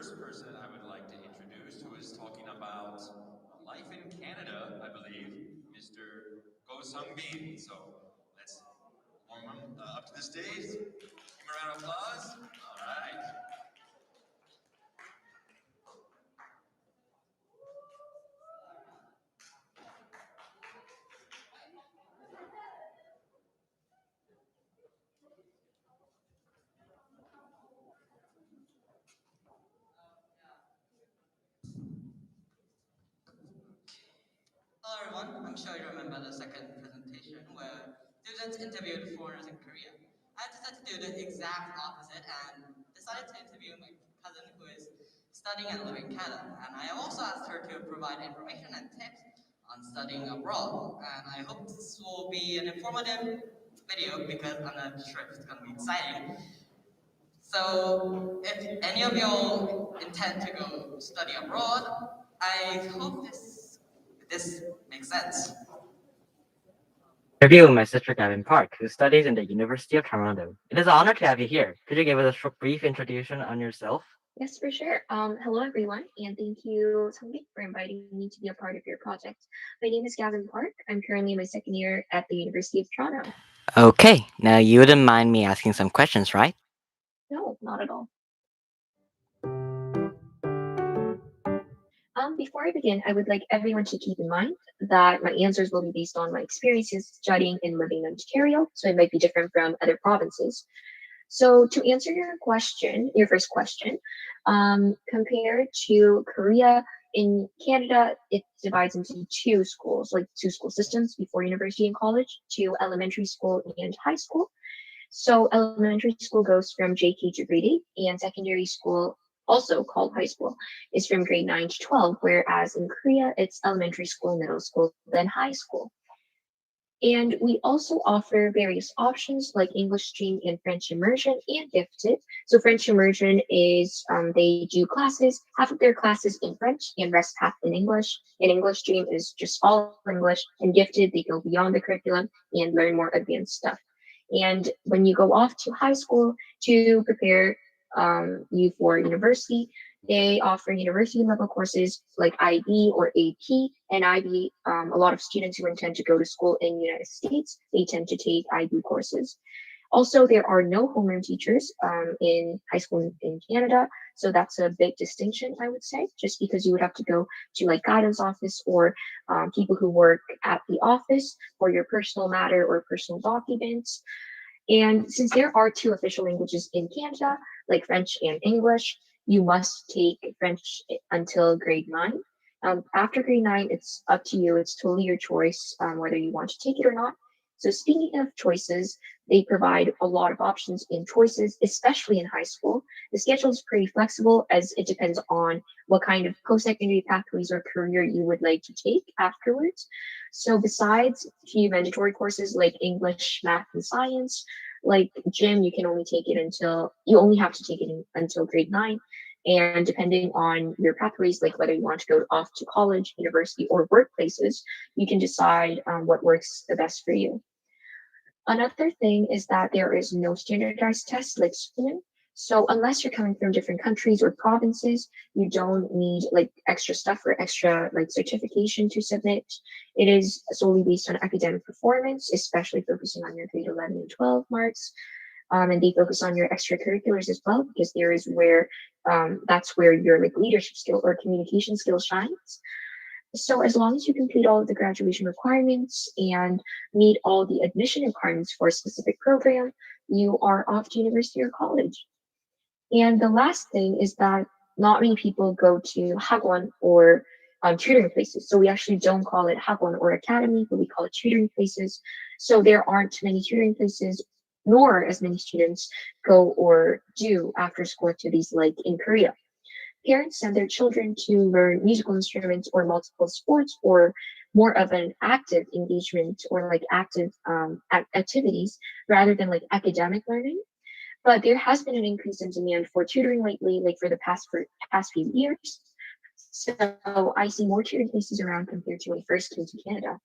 first person I would like to introduce, who is talking about life in Canada, I believe, Mr. Go Sung Bin. So let's warm him up to the stage. Give him a round of applause. All right. Hello everyone, I'm sure you remember the second presentation where students interviewed foreigners in Korea. I decided to do the exact opposite and decided to interview my cousin who is studying and living in Canada. And I also asked her to provide information and tips on studying abroad. And I hope this will be an informative video because I'm not sure if it's going to be exciting. So if any of you intend to go study abroad, I hope this makes sense. Interview my sister Gavin Park, who studies in the University of Toronto. It is an honor to have you here. Could you give us a brief introduction on yourself? Yes, for sure. Hello, everyone, and thank you, Sandeep, for inviting me to be a part of your project. My name is Gavin Park. I'm currently in my second year at the University of Toronto. Okay, now you wouldn't mind me asking some questions, right? No, not at all. Before I begin, I would like everyone to keep in mind that my answers will be based on my experiences studying and living in Ontario, so it might be different from other provinces. So to answer your question, your first question, compared to Korea, in Canada, it divides into two schools, like two school systems before university and college, to elementary school and high school. So elementary school goes from JK to grade 8, and secondary school, also called high school, is from grade 9 to 12, whereas in Korea, it's elementary school, middle school, then high school. And we also offer various options like English stream and French immersion and gifted. So French immersion is they do classes, half of their classes in French and rest half in English. And English stream is just all English, and gifted, they go beyond the curriculum and learn more advanced stuff. And when you go off to high school to prepare you for university, they offer university level courses like IB or AP. And IB, a lot of students who intend to go to school in the United States, they tend to take IB courses. Also, there are no homeroom teachers in high school in Canada. So that's a big distinction, I would say, just because you would have to go to like guidance office or people who work at the office for your personal matter or personal documents. And since there are two official languages in Canada, like French and English, you must take French until grade 9. After grade 9, it's up to you. It's totally your choice whether you want to take it or not. So speaking of choices, they provide a lot of options in choices, especially in high school. The schedule is pretty flexible as it depends on what kind of post-secondary pathways or career you would like to take afterwards. So besides a few mandatory courses like English, math, and science, like gym, you only have to take it until grade 9. And depending on your pathways, like whether you want to go off to college, university, or workplaces, you can decide what works the best for you. Another thing is that there is no standardized test like swimming. So unless you're coming from different countries or provinces, you don't need like extra stuff or extra like certification to submit. It is solely based on academic performance, especially focusing on your grade 11 and 12 marks. And they focus on your extracurriculars as well, because there is where that's where your like leadership skill or communication skill shines. So as long as you complete all of the graduation requirements and meet all the admission requirements for a specific program, you are off to university or college. And the last thing is that not many people go to hagwon or tutoring places. So we actually don't call it hagwon or academy, but we call it tutoring places. So there aren't many tutoring places, nor as many students go or do after school activities like in Korea. Parents send their children to learn musical instruments or multiple sports or more of an active engagement or like active activities rather than like academic learning. But there has been an increase in demand for tutoring lately, like for the past few years. So I see more tutoring places around compared to when I first came to Canada.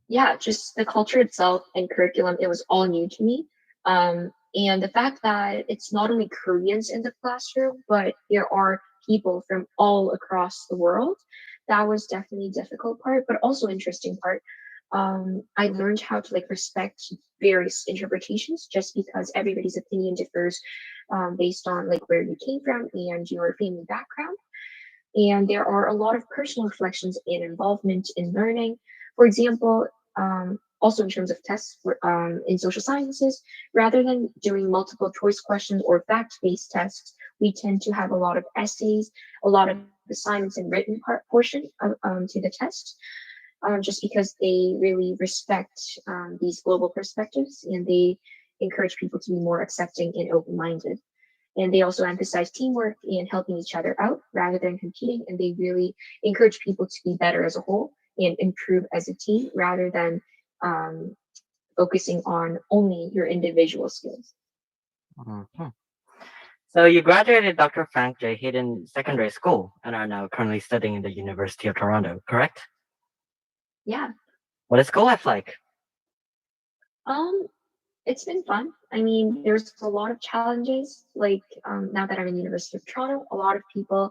Yeah, just the culture itself and curriculum, it was all new to me. And the fact that it's not only Koreans in the classroom, but there are people from all across the world, that was definitely a difficult part, but also interesting part. I learned how to like respect various interpretations just because everybody's opinion differs based on like where you came from and your family background. And there are a lot of personal reflections and involvement in learning. For example, also in terms of tests in social sciences, rather than doing multiple choice questions or fact-based tests, we tend to have a lot of essays, a lot of assignments and written portion to the test, just because they really respect these global perspectives and they encourage people to be more accepting and open-minded. And they also emphasize teamwork and helping each other out rather than competing. And they really encourage people to be better as a whole and improve as a team rather than um, focusing on only your individual skills. Mhm. So you graduated Dr. Frank J. Hayden Secondary School and are now currently studying in the University of Toronto, correct? Yeah. What is school life like? Um, it's been fun. I mean, there's a lot of challenges. Like now that I'm in University of Toronto, a lot of people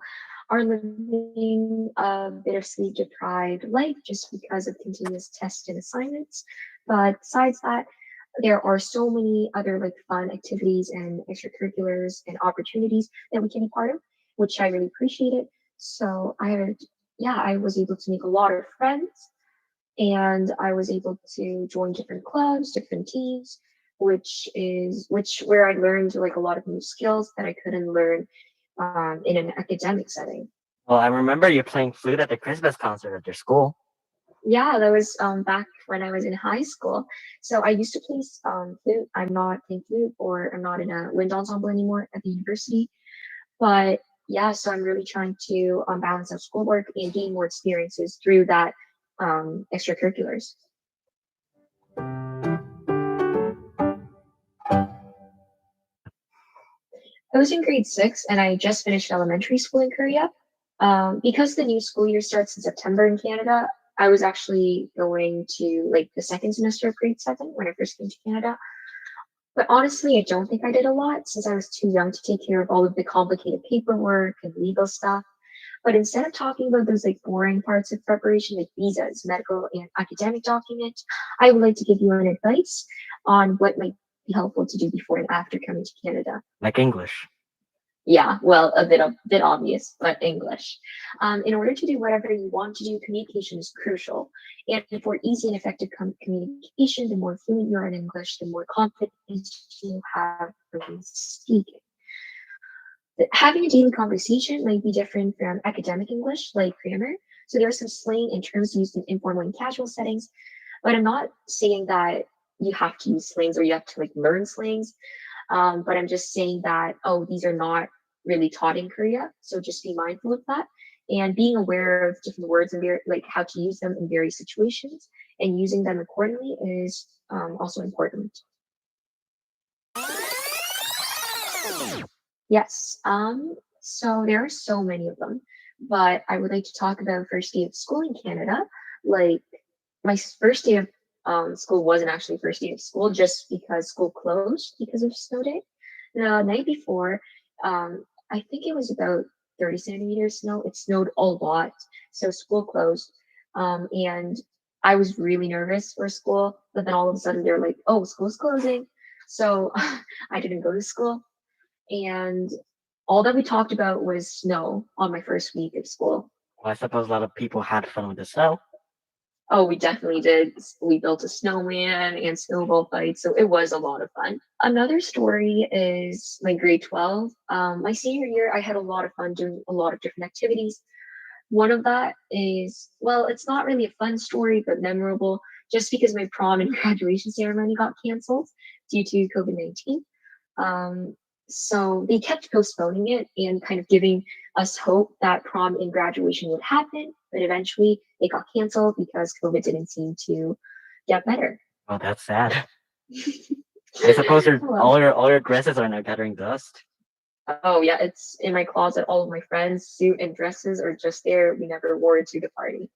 are living a bit of sleep deprived life just because of continuous tests and assignments. But besides that, there are so many other like fun activities and extracurriculars and opportunities that we can be part of, which I really appreciate it. So yeah, I was able to make a lot of friends and I was able to join different clubs, different teams, which where I learned like a lot of new skills that I couldn't learn in an academic setting. Well, I remember you playing flute at the Christmas concert at your school. Yeah, that was back when I was in high school. So I used to play flute. I'm not playing flute or I'm not in a wind ensemble anymore at the university. But yeah, so I'm really trying to balance out schoolwork and gain more experiences through that extracurriculars. I was in grade 6 and I just finished elementary school in Korea. Because the new school year starts in September in Canada, I was actually going to like the second semester of grade 7 when I first came to Canada. But honestly, I don't think I did a lot since I was too young to take care of all of the complicated paperwork and legal stuff. But instead of talking about those like boring parts of preparation, like visas, medical, and academic documents, I would like to give you an advice on what might be helpful to do before and after coming to Canada. Like English. Yeah, well, a bit obvious, but English. In order to do whatever you want to do, communication is crucial. And for easy and effective communication, the more fluent you are in English, the more confidence you have in speaking. Having a daily conversation might be different from academic English, like grammar. So there are some slang and terms used in informal and casual settings, but I'm not saying that you have to use slangs or you have to like learn slangs. But I'm just saying that, oh, these are not really taught in Korea. So just be mindful of that. And being aware of different words and like how to use them in various situations and using them accordingly is also important. Yes. So there are so many of them, but I would like to talk about first day of school in Canada. Like my first day of school wasn't actually first day of school just because school closed because of snow day. The night before, I think it was about 30 centimeters snow. It snowed a lot, so school closed. And I was really nervous for school, but then all of a sudden they're like, "Oh, school's closing," so I didn't go to school. And all that we talked about was snow on my first week of school. Well, I suppose a lot of people had fun with the snow. Oh, we definitely did. We built a snowman and snowball fights, so it was a lot of fun. Another story is my grade 12. My senior year, I had a lot of fun doing a lot of different activities. One of that is, well, it's not really a fun story, but memorable, just because my prom and graduation ceremony got canceled due to COVID-19. Um, so they kept postponing it and kind of giving us hope that prom and graduation would happen, but eventually it got canceled because COVID didn't seem to get better. Oh, that's sad. I suppose Well, all your dresses are now gathering dust. oh yeah, it's in my closet. All of my friends' suit and dresses are just there. We never wore it to the party.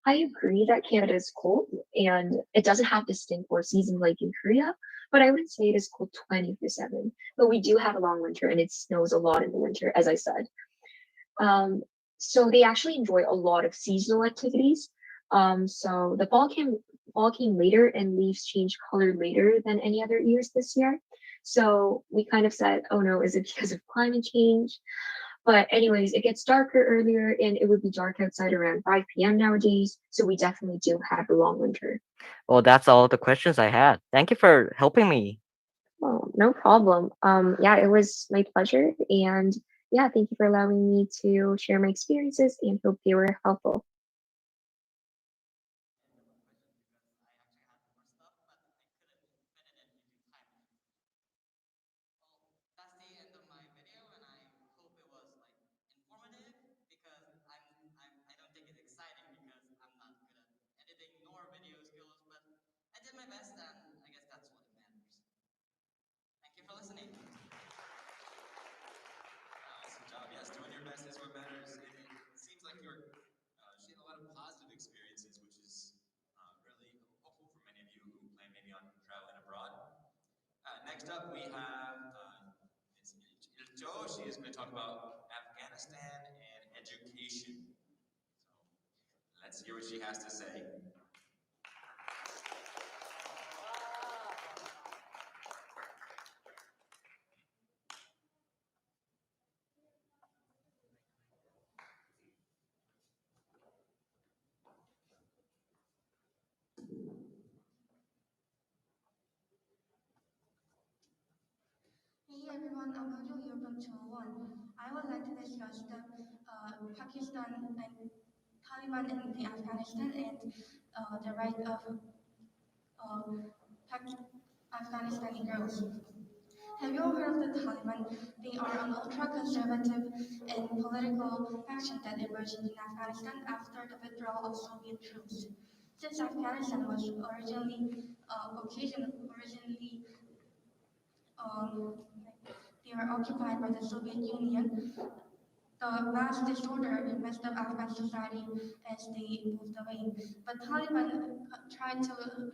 I agree that Canada is cold and it doesn't have distinct four seasons like in Korea, but I wouldn't say it is cold 24/7. But we do have a long winter and it snows a lot in the winter, as I said. Um, so they actually enjoy a lot of seasonal activities. So the fall came later and leaves changed color later than any other years this year. So we kind of said, oh no, is it because of climate change? But anyways, it gets darker earlier and it would be dark outside around 5 p.m. nowadays. So we definitely do have a long winter. Well, that's all the questions I had. Thank you for helping me. Oh, no problem. Yeah, it was my pleasure. And yeah, thank you for allowing me to share my experiences and hope they were helpful. That's the end of my video, and I hope it was like informative because I don't think it's exciting because I'm not good at editing nor video skills, but I did my best, and I guess that's what matters. Thank you for listening. Awesome job. Yes, doing your best is what matters. It seems like she had a lot of positive experiences, which is really hopeful for many of you who plan maybe on traveling abroad. Next up, we have Ms. Iljo. She is going to talk about Afghanistan and education. So let's hear what she has to say. Hey everyone, I'm Mojo here from Channel 1. I would like to discuss the Pakistan and Taliban in the Afghanistan and the right of Afghanistani girls. Have you all heard of the Taliban? They are an ultra-conservative and political faction that emerged in Afghanistan after the withdrawal of Soviet troops. Since Afghanistan was originally um, they were occupied by the Soviet Union, the mass disorder messed up Afghan society as they moved away. But Taliban tried to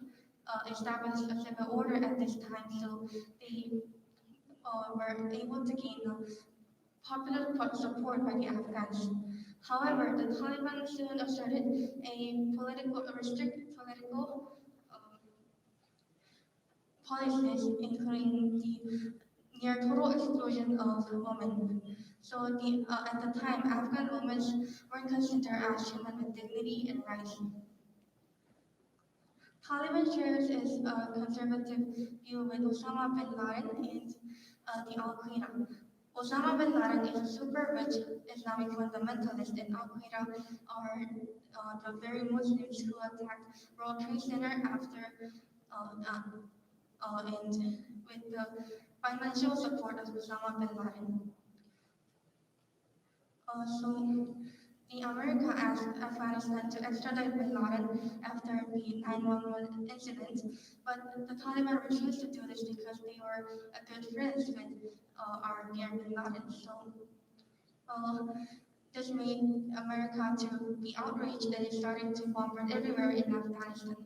establish a civil order at this time, so they were able to gain popular support by the Afghans. However, the Taliban soon asserted a strict political policies, including the near total exclusion of women. So at the time, Afghan women were considered as human with dignity and rights. Taliban shares its conservative view with Osama bin Laden and the Al Qaeda. Osama bin Laden is a super rich Islamic fundamentalist, and Al Qaeda are the very Muslims who attacked World Trade Center and with the financial support of Osama bin Laden. So the America asked Afghanistan to extradite bin Laden after the 9/11 incident, but the Taliban refused to do this because they were good friends with our dear bin Laden. So uh, this made America to be outraged and it started to bombard everywhere in Afghanistan.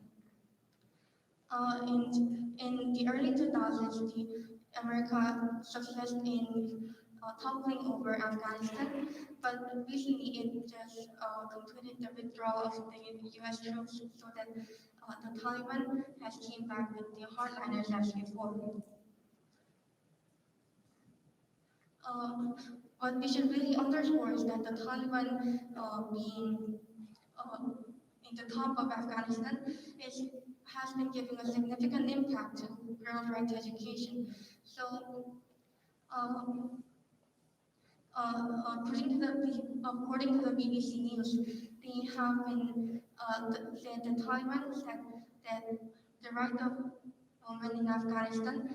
In the early 2000s, the America succeeded in toppling over Afghanistan, but recently it just completed the withdrawal of the U.S. troops so that the Taliban has came back with the hardliners as before. Uh, what we should really underscore is that the Taliban being uh, in the top of Afghanistan has been giving a significant impact to girls' right to education. So, um, according to the BBC News, they have been said the Taliban said that the right of women in Afghanistan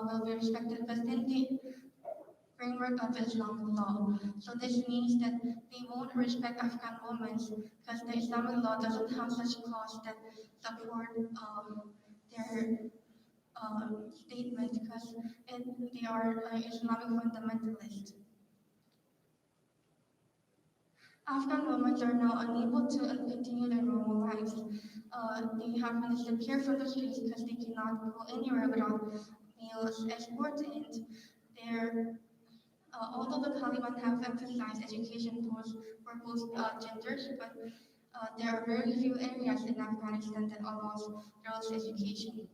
will be respected within the framework of Islamic law. So this means that they won't respect Afghan women because the Islamic law doesn't have such clause that support their statement because they are Islamic fundamentalists. Afghan women are now unable to continue their normal lives. they have been disappeared from the streets because they cannot go anywhere without males escort, and they're although the Taliban have emphasized education for both genders, but there are very few areas in Afghanistan that allows girls' education.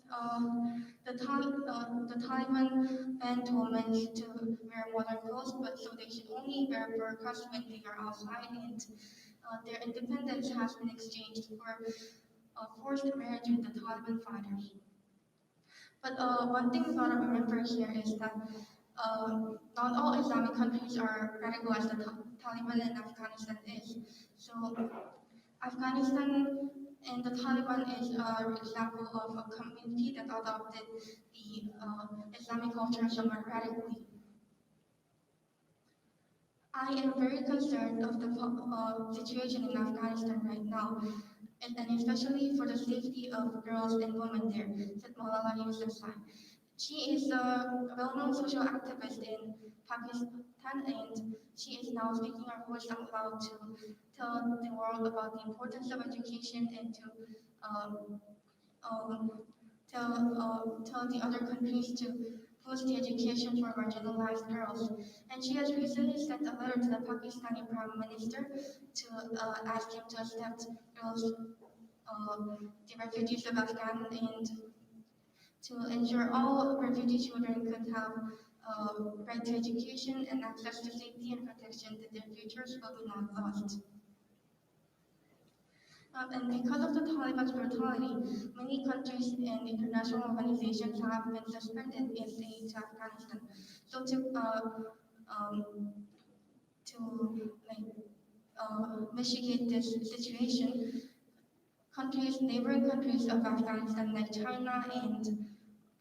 And the Taliban banned women to wear modern clothes, but so they should only wear burqas when they are outside, and their independence has been exchanged for forced marriage with the Taliban fighters. But one thing we gotta remember here is that not all Islamic countries are radical as the Taliban in Afghanistan is. So Afghanistan and the Taliban is an example of a community that adopted the Islamic culture somewhat radically. I am very concerned of the situation in Afghanistan right now, and especially for the safety of girls and women there, said Malala Yousafzai. She is a well-known social activist in Pakistan, and she is now speaking her voice out loud to tell the world about the importance of education and to um, um, tell the other countries to boost the education for marginalized girls. And she has recently sent a letter to the Pakistani Prime Minister to ask him to accept girls, the refugees of Afghan, and to ensure all refugee children could have right to education and access to safety and protection, that their futures will be not lost. And because of the Taliban's brutality, many countries and international organizations have been suspended its aid to Afghanistan. So to mitigate this situation, neighboring countries of Afghanistan like China and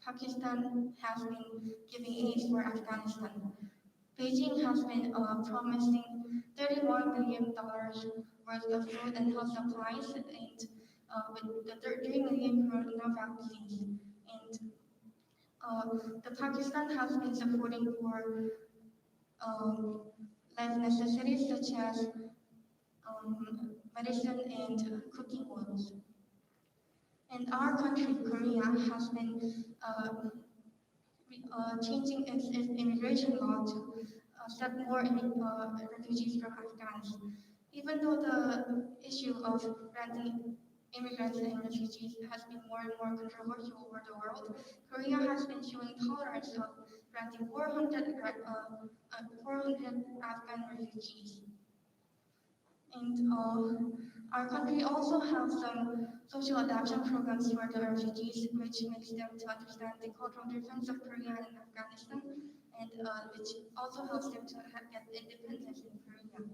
Pakistan has been giving aid for Afghanistan. Beijing has been promising $31 billion worth of food and health supplies, and with the 3 million corona vaccines. And the Pakistan has been supporting for life necessities such as medicine and cooking oils. And our country, Korea, has been changing its immigration law to accept more refugees from Afghanistan. Even though the issue of granting immigrants and refugees has been more and more controversial over the world, Korea has been showing tolerance of granting 400 Afghan refugees. And our country also has some social adaptation programs for the refugees, which makes them to understand the cultural difference of Korea and Afghanistan, and which also helps them to get independence in Korea.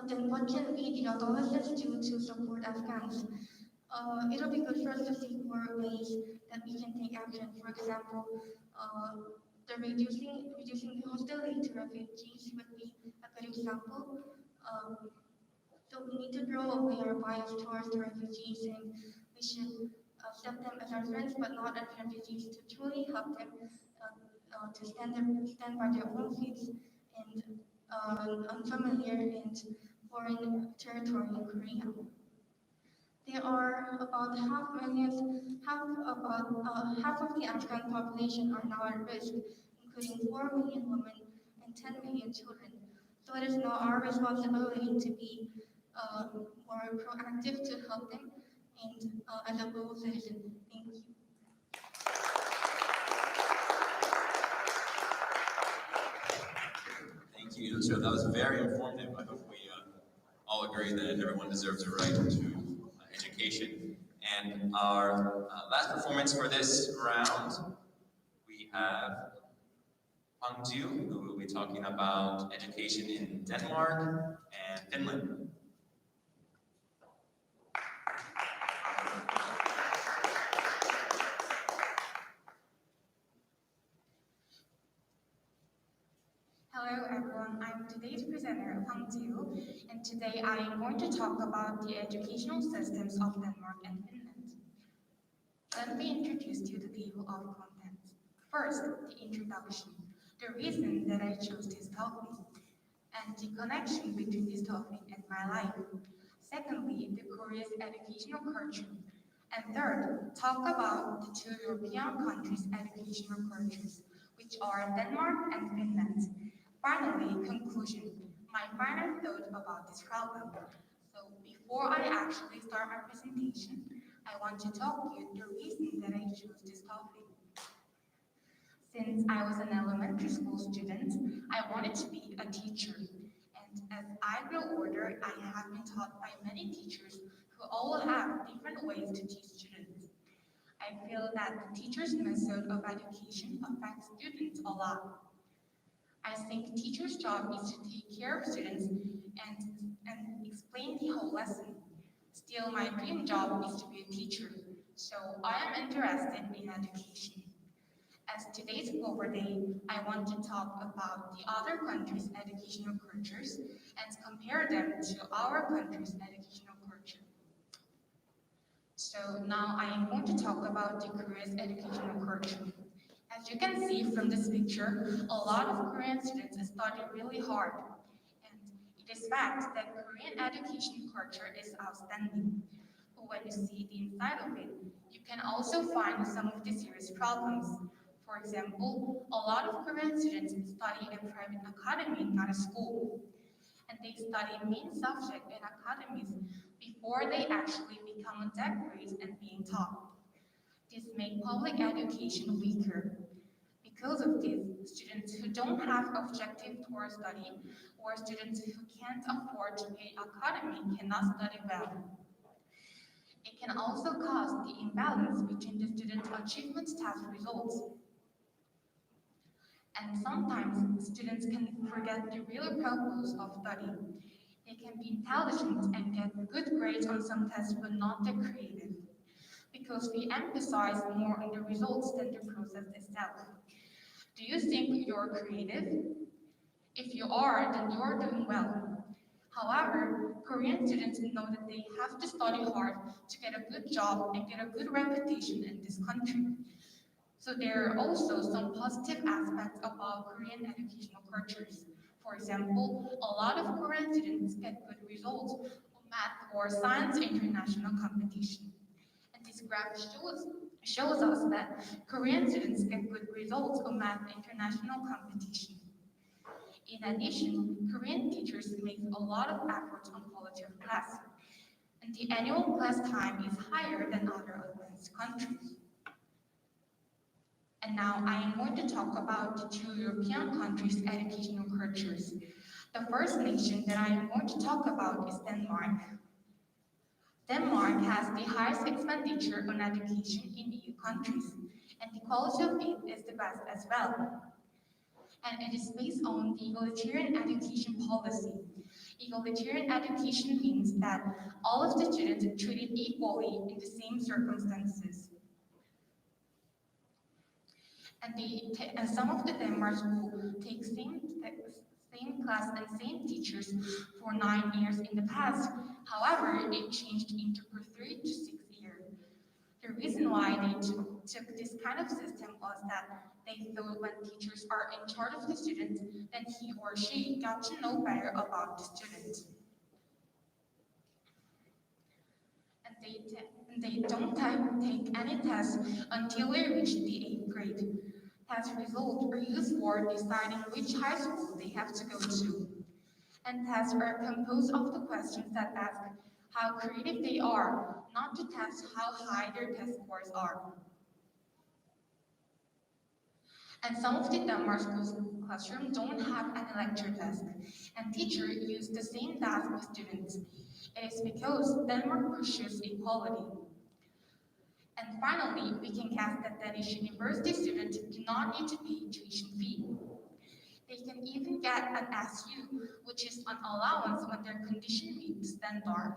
Then what can we, the adolescents, do to support Afghans? It'll be good for us to see more ways that we can take action. For example, the reducing the hostility to refugees would be a good example. So we need to grow away our bias towards the refugees, and we should accept them as our friends, but not as refugees, to truly help them to stand by their own feet and unfamiliar and foreign territory in Korea. There are about half of the Afghan population are now at risk, including 4 million women and 10 million children. So it is now our responsibility to be more proactive to help them and as a global citizen. Thank you. Thank you. So that was very informative. I hope we all agree that everyone deserves a right to education. And our last performance for this round, we have Hwang Ju, who will be talking about education in Denmark and Finland. Hello everyone, I'm today's presenter, Hwang Ju, and today I am going to talk about the educational systems of Denmark and Finland. Let me introduce you to the table of contents. First, the introduction, the reason that I chose this topic. and the connection between this topic and my life. Secondly, the Korea's educational culture. And third, talk about the two European countries' educational cultures, which are Denmark and Finland. Finally, conclusion, my final thought about this problem. So before I actually start my presentation, I want to talk you the reason that I chose this topic. Since I was an elementary school student, I wanted to be a teacher. And as I grow older, I have been taught by many teachers who all have different ways to teach students. I feel that the teacher's method of education affects students a lot. I think teacher's job is to take care of students and explain the whole lesson. Still, my dream job is to be a teacher, so I am interested in education. As today's Global Day, I want to talk about the other countries' educational cultures and compare them to our country's educational culture. So now I am going to talk about the Korea's educational culture. As you can see from this picture, a lot of Korean students study really hard. And it is fact that Korean education culture is outstanding. But when you see the inside of it, you can also find some of the serious problems. For example, a lot of Korean students study in private academy, not a school. And they study main subject in academies before they actually become a deck grades and being taught. This makes public education weaker. Because of this, students who don't have objective towards study or students who can't afford to pay academy cannot study well. It can also cause the imbalance between the student's achievement test results. And sometimes students can forget the real purpose of study. They can be intelligent and get good grades on some tests but not the creative. Because we emphasize more on the results than the process itself. Do you think you're creative? If you are, then you're doing well. However, Korean students know that they have to study hard to get a good job and get a good reputation in this country. So there are also some positive aspects about Korean educational cultures. For example, a lot of Korean students get good results on math or science international competition. And this graph shows us that Korean students get good results on math international competition. In addition, Korean teachers make a lot of efforts on quality of class, and the annual class time is higher than other advanced countries. And now I am going to talk about the two European countries' educational cultures. The first nation that I am going to talk about is Denmark. Denmark has the highest expenditure on education in EU countries, and the quality of it is the best as well. And it is based on the egalitarian education policy. Egalitarian education means that all of the students are treated equally in the same circumstances. And some of the Denmark schools take same class and same teachers for 9 years in the past. However, it changed into for 3 to 6 years. The reason why they took this kind of system was that they thought when teachers are in charge of the student, then he or she got to know better about the student. And they don't take any tests until they reach the 8th grade. Test results are used for deciding which high school they have to go to. And tests are composed of the questions that ask how creative they are, not to test how high their test scores are. And some of the Denmark schools classroom don't have any lecture desk, and teachers use the same desk with students. It is because Denmark pushes equality. And finally, we can guess that Danish university students do not need to pay tuition fee. They can even get an SU, which is an allowance when their condition meets standard.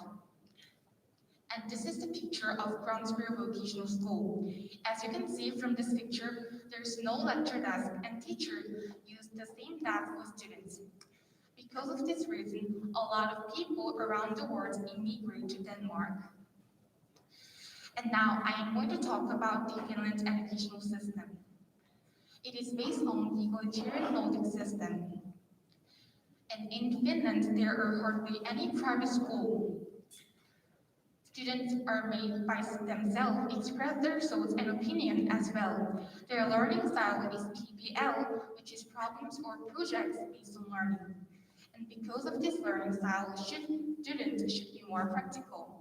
And this is the picture of Groundsbury Vocational School. As you can see from this picture, there's no lecture desk and teachers use the same desk with students. Because of this reason, a lot of people around the world immigrate to Denmark. And now I am going to talk about the Finland's educational system. It is based on the egalitarian Nordic system. And in Finland, there are hardly any private schools. Students are made by themselves, express their thoughts and opinion as well. Their learning style is PBL, which is problems or projects based on learning. And because of this learning style, students should be more practical.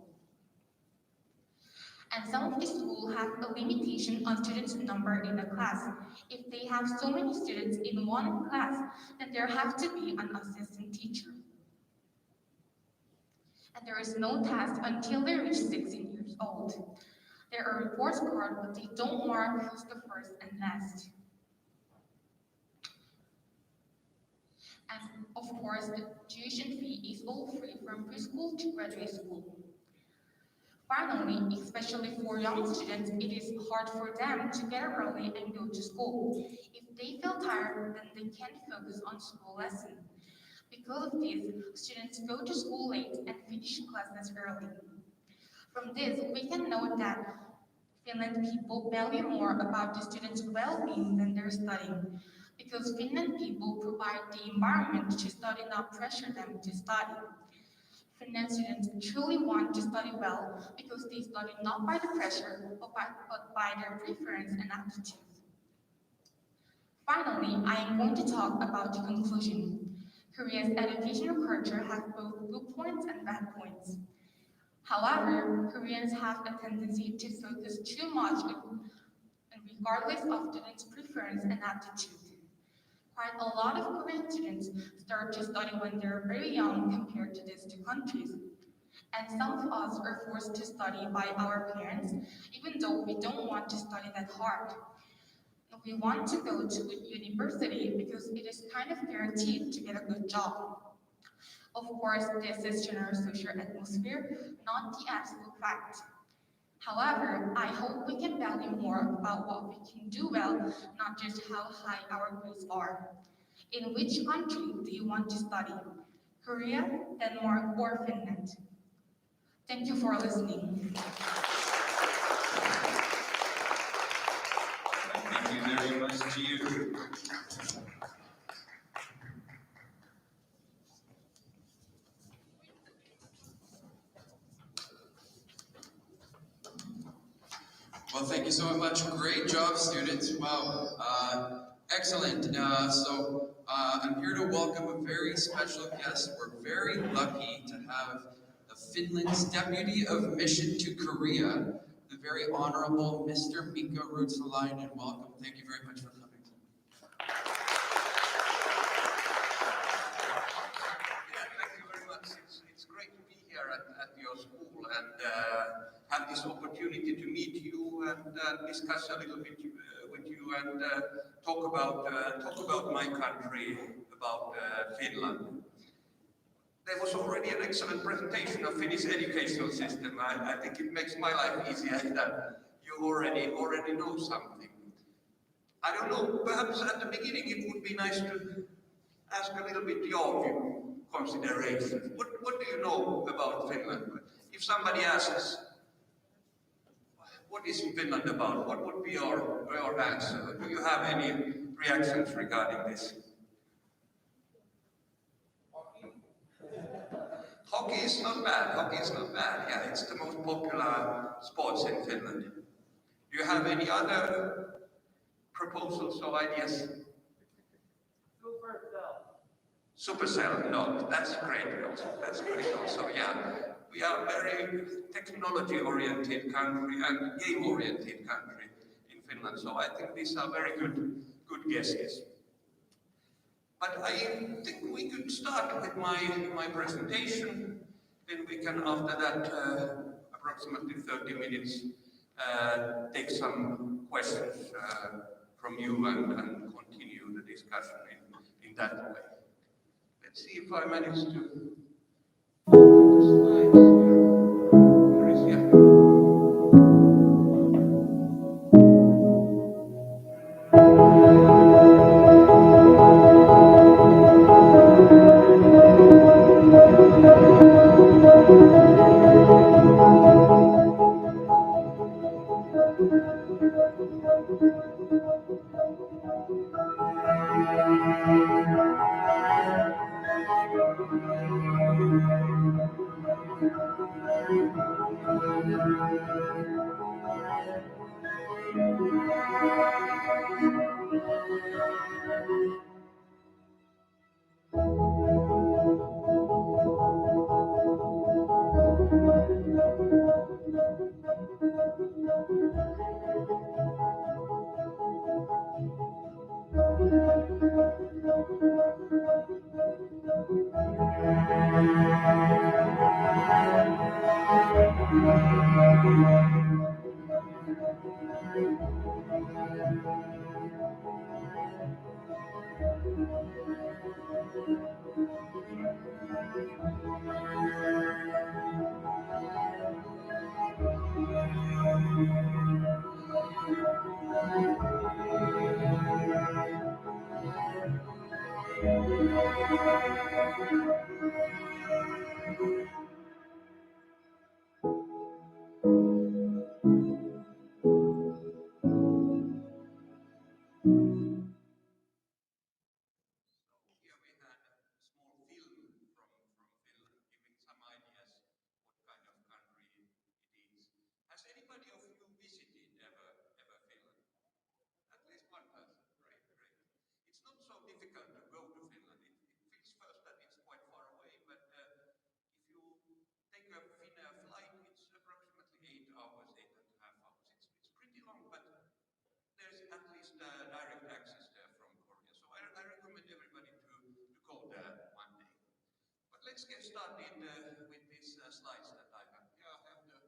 And some of the schools have a limitation on students' number in a class. If they have so many students in one class, then there have to be an assistant teacher. And there is no test until they reach 16 years old. There are reports cards, but they don't mark who's the first and last. And of course, the tuition fee is all free from preschool to graduate school. Finally, especially for young students, it is hard for them to get up early and go to school. If they feel tired, then they can't focus on school lessons. Because of this, students go to school late and finish classes early. From this, we can note that Finland people value more about the students' well-being than their studying, because Finland people provide the environment to study, not pressure them to study. Finland students truly want to study well because they study not by the pressure, but by their preference and aptitude. Finally, I am going to talk about the conclusion. Korea's educational culture has both good points and bad points. However, Koreans have a tendency to focus too much on regardless of students' preference and aptitude. Quite a lot of Korean students start to study when they're very young compared to these two countries. And some of us are forced to study by our parents, even though we don't want to study that hard. We want to go to a university because it is kind of guaranteed to get a good job. Of course, this is general social atmosphere, not the absolute fact. However, I hope we can value more about what we can do well, not just how high our grades are. In which country do you want to study? Korea, Denmark, or Finland? Thank you for listening. Thank you very much to you. Well, thank you so much. Great job, students. Wow. Excellent. I'm here to welcome a very special guest. We're very lucky to have Finland's Deputy of Mission to Korea, the very honorable Mr. Mika Ruotsalainen. Welcome. Thank you very much for coming. Yeah, thank you very much. It's great to be here at your school and have this opportunity to meet you and discuss a little bit with you and talk about my country, about Finland. There was already an excellent presentation of Finnish educational system. I think it makes my life easier that you already know something. I don't know, perhaps at the beginning it would be nice to ask a little bit your view, considerations. What do you know about Finland? If somebody asks, what is Finland about? What would be your answer? Do you have any reactions regarding this? Hockey is not bad. Hockey is not bad. Yeah, it's the most popular sports in Finland. Do you have any other proposals or ideas? Supercell, no, that's great also. That's great also, yeah. We are a very technology-oriented country and game-oriented country in Finland, so I think these are very good guesses. But I think we could start with my presentation, then we can, after that, approximately 30 minutes, take some questions from you and continue the discussion in that way. Let's see if I manage to... Here we had a small film from Finland giving some ideas what kind of country it is. Has anybody of you visited ever Finland? At least one person. Great, great. It's not so difficult to go to Finland. It feels first that it's quite far away, but if you take a Finnair flight, it's approximately 8 hours, 8.5 hours. It's pretty long, but there's at least direct access there from Korea. So I recommend everybody to go there one day. But let's get started with these slides that I have. Here I have the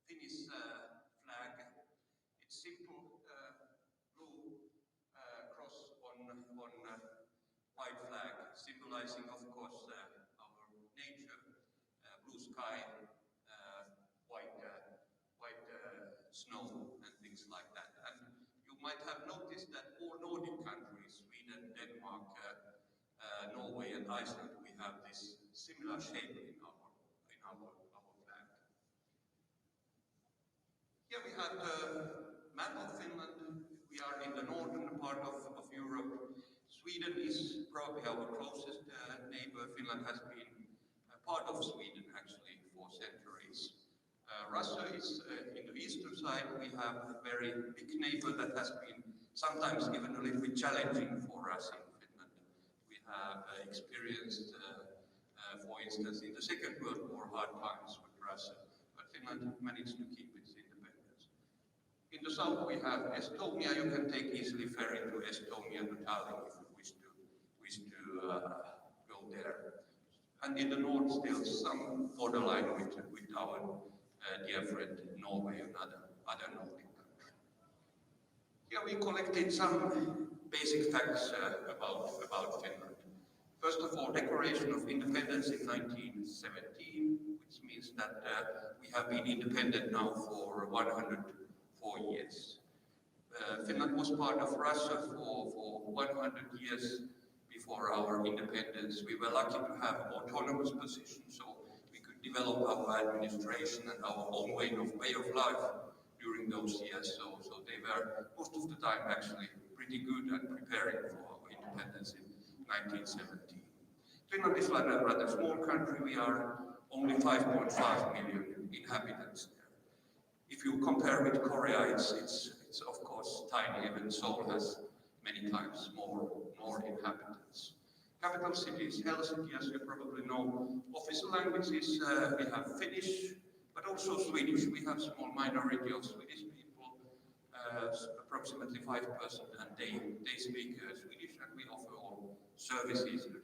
Finnish flag. It's simple blue cross on white flag, symbolizing, of course, our nature, blue sky, white snow, and things like that. And you might have noticed that all Nordic countries, Sweden, Denmark, Norway, and Iceland, we have this similar shape in our flag. Here we have the map of Finland. We are in the northern part of Europe. Sweden is probably our closest neighbor. Finland has been part of Sweden actually for centuries. Russia is in the eastern side. We have a very big neighbor that has been sometimes even a little bit challenging for us in Finland. We have experienced, for instance, in the Second World War, hard times with Russia, but Finland managed to keep its independence. In the south we have Estonia. You can take easily ferry to Estonia to Tallinn if you wish to go there. And in the north still some borderline with our dear friend Norway and other Nordic countries. Here we collected some basic facts about Finland. First of all, Declaration of Independence in 1917, which means that we have been independent now for 104 years. Finland was part of Russia for 100 years before our independence. We were lucky to have autonomous position, so we could develop our administration and our own way of life during those years. So they were most of the time actually pretty good at preparing for our independence in 1917. Finland is a rather small country. We are only 5.5 million inhabitants there. If you compare with Korea, it's of course tiny. Even Seoul has many times more inhabitants. Capital city is Helsinki, as you probably know. Official languages, we have Finnish, but also Swedish. We have small minority of Swedish people, approximately 5%, and they speak Swedish, and we offer all services to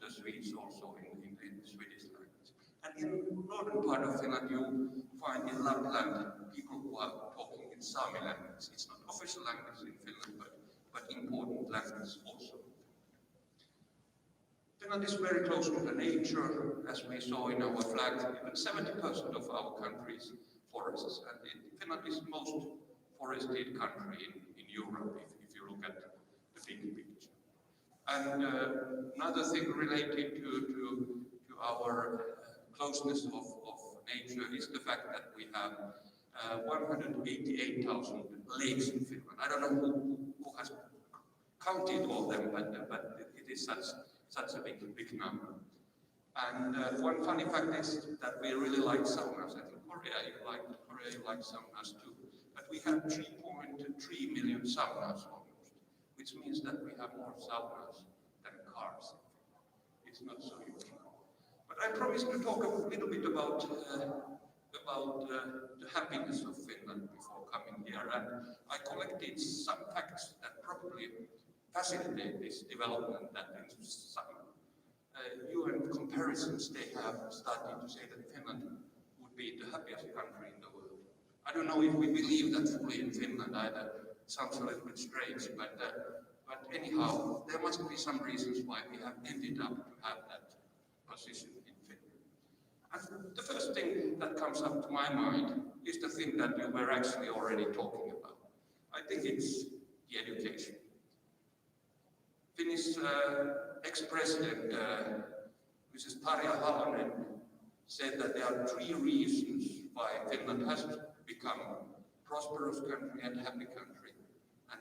the Swedes also in the Swedish language. And in the northern part of Finland, you find in Lapland people who are talking in Sami language. It's not official language in Finland, but important language also. Finland is very close to the nature, as we saw in our flag. Even 70% of our country is forests, and Finland is the most forested country in Europe, if you look at the big picture. And another thing related to our closeness of nature is the fact that we have 188,000 lakes in Finland. I don't know who has counted all them, but it is such a big number. And one funny fact is that we really like saunas. I think Korea you like saunas too. But we have 3.3 million saunas almost, which means that we have more saunas than cars. It's not so usual. But I promised to talk a little bit about the happiness of Finland before coming here, and I collected some facts that probably facilitate this development, that in some UN comparisons they have started to say that Finland would be the happiest country in the world. I don't know if we believe that fully in Finland either. It sounds a little bit strange, but anyhow, there must be some reasons why we have ended up to have that position in Finland. And the first thing that comes up to my mind is the thing that we were actually already talking about. I think it's the education. Finnish ex-president, Mrs. Tarja Halonen, said that there are 3 reasons why Finland has become a prosperous country and happy country. And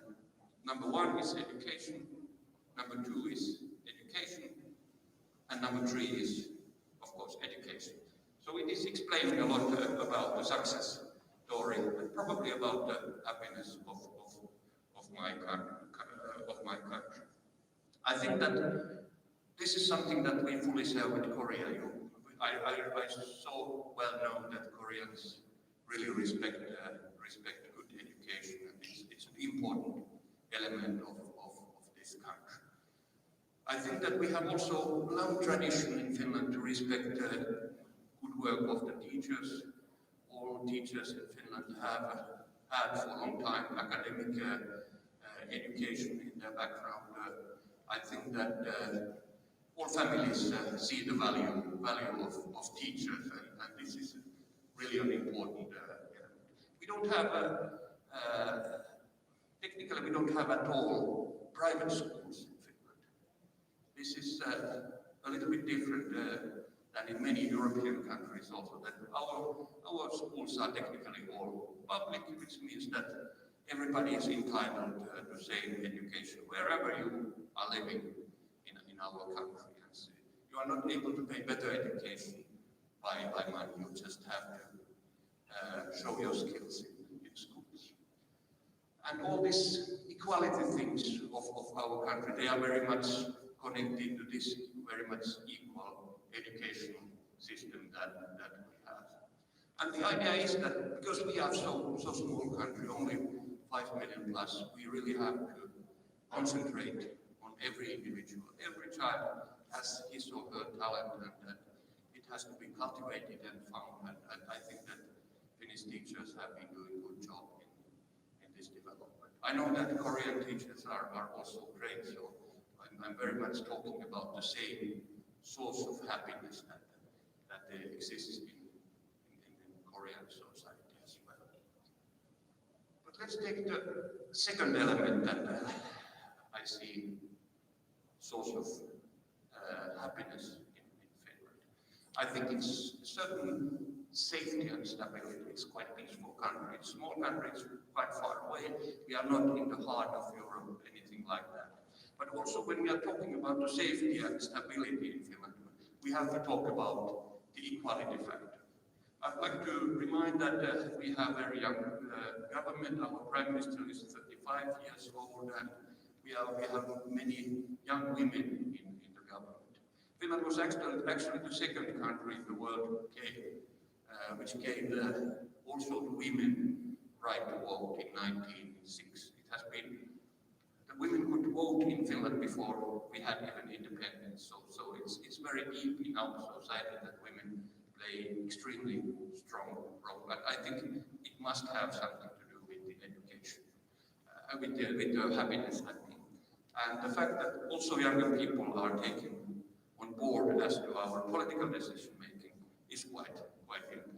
number 1 is education, number 2 is education, and number 3 is, of course, education. So it is explaining a lot about the success story and probably about the happiness of my country. I think that this is something that we fully share with Korea. I so well know that Koreans really respect good education, and it's an important element of this country. I think that we have also a long tradition in Finland to respect good work of the teachers. All teachers in Finland have had for a long time academic education in their background. I think that all families see the value of teachers, and this is really an important element. We don't have technically we don't have at all private schools in Finland. This is a little bit different than in many European countries also, that our schools are technically all public, which means that everybody is entitled to same education wherever you are living in our country. And so you are not able to pay better education by money, you just have to show your skills in schools. And all these equality things of our country, they are very much connected to this very much equal education system that we have. And the idea is that because we are so small country, only 5 million plus, we really have to concentrate on every individual. Every child has his or her talent, and that it has to be cultivated and found. And I think that Finnish teachers have been doing a good job in this development. I know that Korean teachers are also great, so I'm very much talking about the same source of happiness that exists in Korean society as well. But let's take the second element that I see source of happiness in Finland. I think it's certain safety and stability. It's quite a peaceful country. It's a small country, it's quite far away. We are not in the heart of Europe, anything like that. But also when we are talking about the safety and stability in Finland, we have to talk about the equality factor. I'd like to remind that we have a very young government. Our Prime Minister is 35 years old, and we have many young women in the government. Finland was actually the second country in the world which gave also the women right to vote in 1906. It has been the women could vote in Finland before we had even independence. So it's very deep in our society that women play extremely strong role. But I think it must have something to do with the education, with the happiness, I think. And the fact that also younger people are taken on board as to our political decision making is quite important.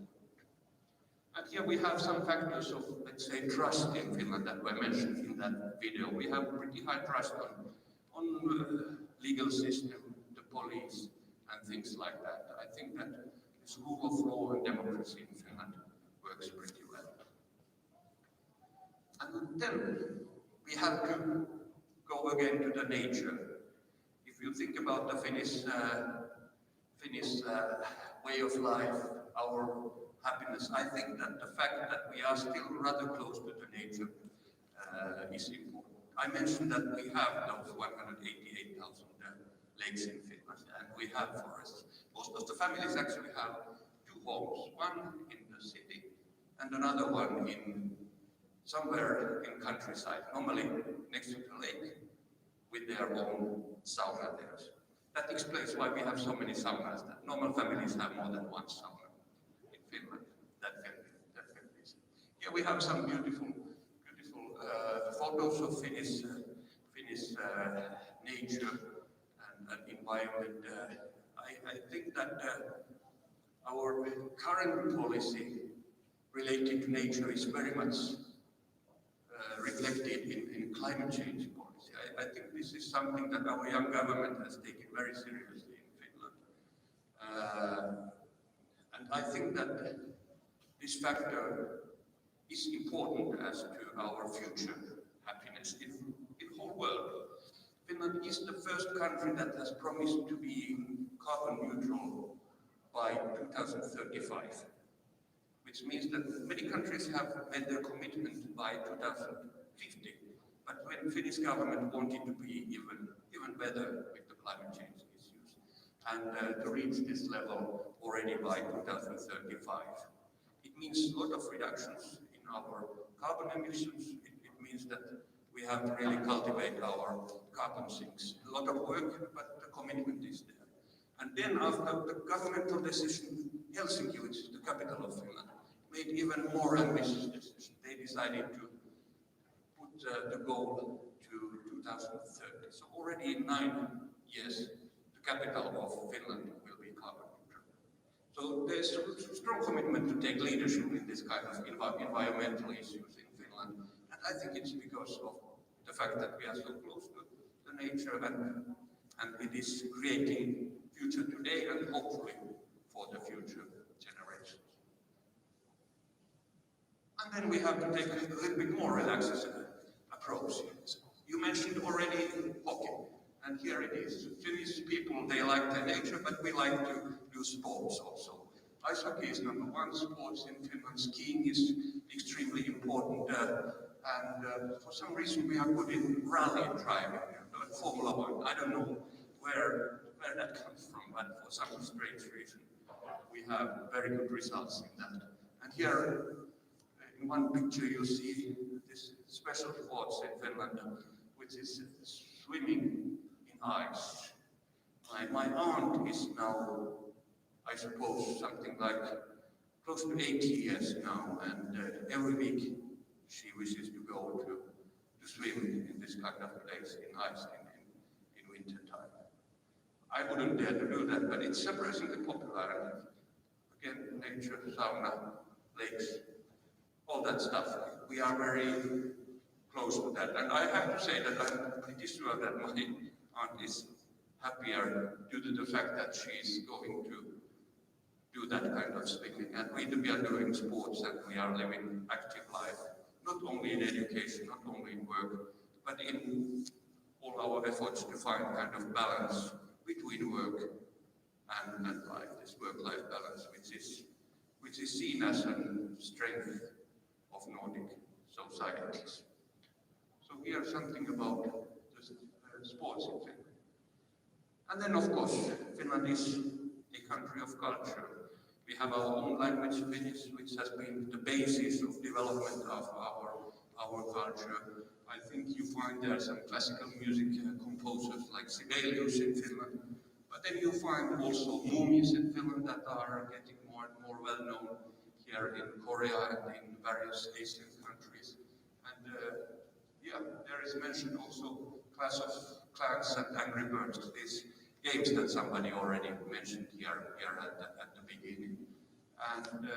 And here we have some factors of, let's say, trust in Finland that were mentioned in that video. We have pretty high trust on legal system, the police, and things like that. I think that this rule of law and democracy in Finland works pretty well. And then we have to go again to the nature. If you think about the Finnish way of life, our happiness, I think that the fact that we are still rather close to the nature is important. I mentioned that we have those 188,000 lakes in Finland, and we have forests. most of the families actually have two homes, one in the city and another one in somewhere in countryside, normally next to the lake, with their own sauna there. That explains why we have so many saunas. That normal families have more than one sauna in Finland. That can be. Here we have some beautiful photos of Finnish nature and environment. I think that our current policy related to nature is very much reflected in climate change policy. I think this is something that our young government has taken very seriously in Finland. And I think that this factor is important as to our future happiness in the whole world. Finland is the first country that has promised to be carbon neutral by 2035, which means that many countries have made their commitment by 2050. But when Finnish government wanted to be even better with the climate change issues and to reach this level already by 2035, it means a lot of reductions in our carbon emissions. It means that we have to really cultivate our carbon sinks. A lot of work, but the commitment is there. And then after the governmental decision, Helsinki, which is the capital of Finland, made even more ambitious decision. They decided to put the goal to 2030. So already in 9 years, the capital of Finland will be carbon neutral. So there's a strong commitment to take leadership in this kind of environmental issues in Finland. And I think it's because of the fact that we are so close to the nature and it is creating future today and hopefully for the future generations. And then we have to take a little bit more relaxed approach. You mentioned already hockey, and here it is. Finnish people, they like the nature, but we like to do sports also. Ice hockey is number one sport in Finland. Skiing is extremely important, and for some reason we are good in rally driving, like Formula One. I don't know where that comes from, but for some strange reason we have very good results in that. And here in one picture you see this special sports in Finland, which is swimming in ice. My aunt is now, I suppose, something like close to 80 years now, and every week she wishes to go to swim in this kind of place in ice in winter time. I wouldn't dare to do that, but it's surprisingly popular. Again, nature, sauna, lakes, all that stuff. We are very close to that. And I have to say that I'm pretty sure that my aunt is happier due to the fact that she's going to do that kind of swimming. And we are doing sports and we are living active life, not only in education, not only in work, but in all our efforts to find kind of balance between work and life, this work-life balance, which is seen as a strength of Nordic societies. So here something about the sports in Finland. And then of course, Finland is a country of culture. We have our own language, Finnish, which has been the basis of development of our culture. I think you find there some classical music composers like Sibelius in Finland, but then you find also movies in Finland that are getting more and more well known here in Korea and in various Asian countries. And yeah, there is mentioned also Clash of Clans and Angry Birds, these games that somebody already mentioned here at the beginning. And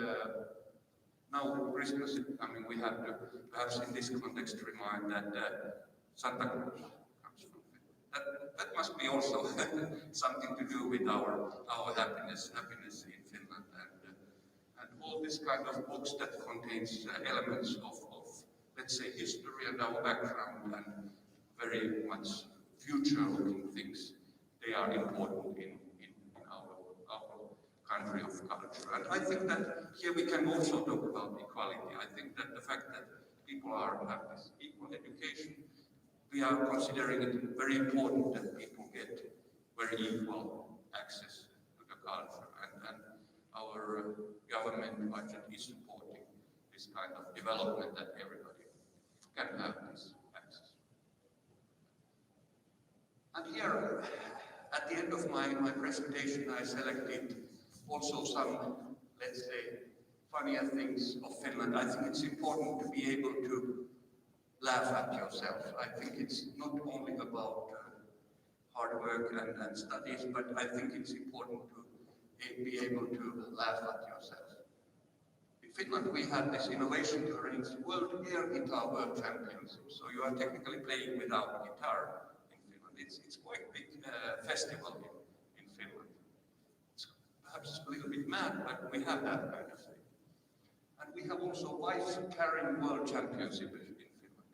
now Christmas is coming, we have to perhaps in this context remind that Santa Claus comes from Finland. That must be also something to do with our happiness in Finland. And all this kind of books that contains elements of, let's say, history and our background and very much future-looking things, they are important in our country of culture. And I think that here we can also talk about equality. I think that the fact that people have this equal education, we are considering it very important that people get very equal access to the culture, and our government budget is supporting this kind of development that everybody can have this access. And here, at the end of my presentation, I selected also some, let's say, funnier things of Finland. I think it's important to be able to laugh at yourself. I think it's not only about hard work and studies, but I think it's important to be able to laugh at yourself. In Finland, we had this innovation during World Air Guitar World Championship. So you are technically playing without guitar in Finland. It's quite a big festival in Finland. It's perhaps a little bit mad, but we have that kind of thing. And we have also wife carrying world championship in Finland.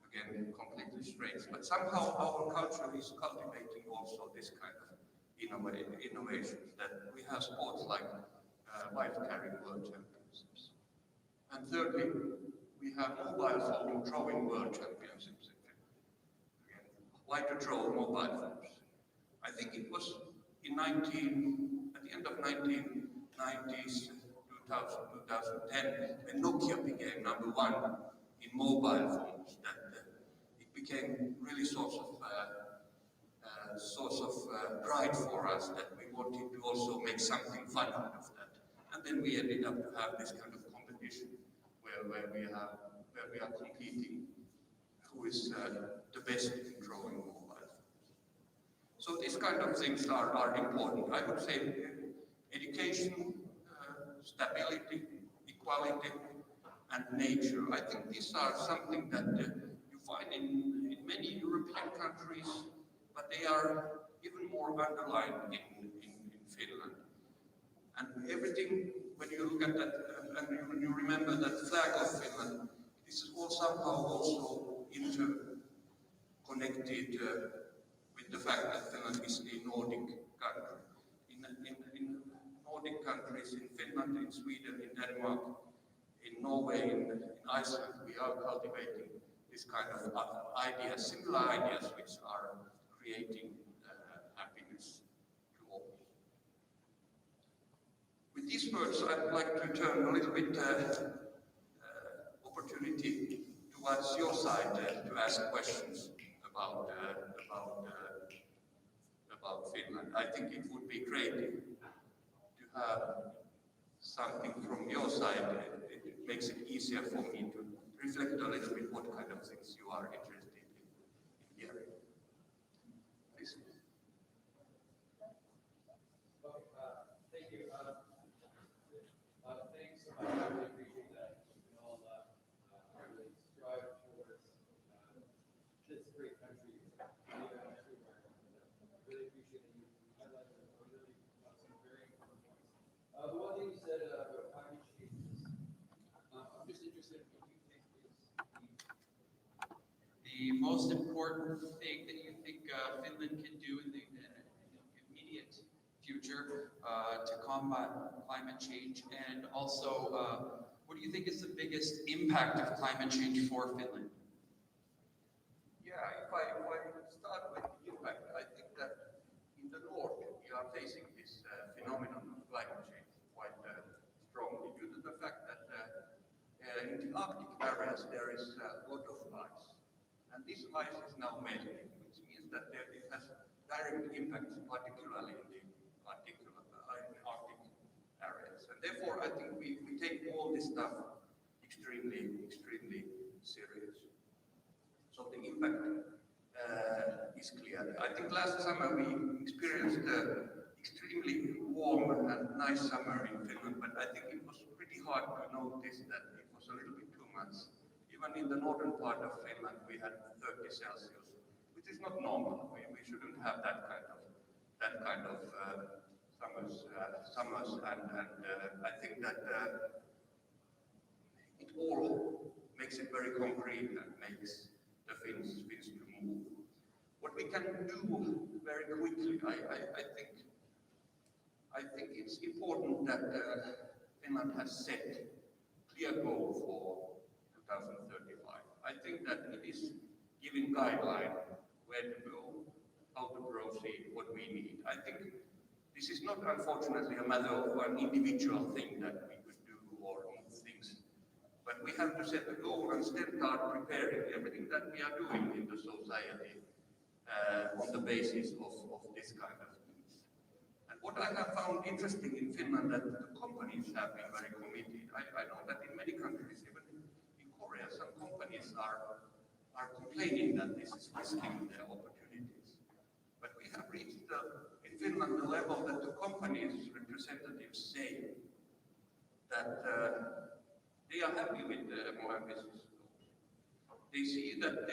Again, completely strange. But somehow our culture is cultivating also this kind of innovations, that we have sports like wife carrying world championships. And thirdly, we have mobile phone throwing world championships in Finland. Again, why to throw mobile phones? I think it was at the end of 1990s, 2010, when Nokia became #1 in mobile phones, that it became really source of pride for us, that we wanted to also make something fun out of that. And then we ended up to have this kind of competition where we are competing who is the best in throwing mobile phones. So these kind of things are important. I would say education, stability, equality, and nature. I think these are something that you find in many European countries, but they are even more underlined in Finland. And everything, when you look at that, and you remember that flag of Finland, this is all somehow also interconnected with the fact that Finland is a Nordic country. In Nordic countries, in Finland, in Sweden, in Denmark, in Norway, in Iceland, we are cultivating this kind of ideas, similar ideas which are creating happiness to all. With these words, I'd like to turn a little bit opportunity towards your side to ask questions about Finland. I think it would be great to have something from your side. It makes it easier for me to reflect a little bit what kind of things you are interested in hearing. Please. Thank you. Thanks so much. I really appreciate that. We can all really strive towards this great country everywhere. I really appreciate that you highlighted some very important points. The one thing you said about climate change is, I'm just interested in what you think is the most important thing that you think Finland can do in the immediate future to combat climate change, and also what do you think is the biggest impact of climate change for Finland? Yeah, if I start with the impact, I think that in the north we are facing this phenomenon of climate change quite strongly due to the fact that in the Arctic areas there is a lot of ice. And this ice is now melting, which means that it has direct impacts, particularly in the Arctic areas. And therefore, I think we take all this stuff extremely serious. So the impact is clear. I think last summer we experienced extremely warm and nice summer in Finland, but I think it was pretty hard to notice that it was a little bit too much. Even in the northern part of Finland, we had 30 Celsius, which is not normal. We shouldn't have that kind of summers, and I think that it all makes it very concrete and makes the Finns to move. What we can do very quickly, I think it's important that Finland has set clear goal for 2035. I think that it is giving guideline where to go, how to proceed, what we need. I think This is not, unfortunately, a matter of an individual thing that we could do or move things, but we have to set a goal and start preparing everything that we are doing in the society on the basis of this kind of things. And what I have found interesting in Finland that the companies have been very committed. I know that in many countries, even in Korea, some companies are complaining that this is risking their opportunities. But we have reached in Finland the level that the companies representatives say that they are happy with more ambitious goals. They see that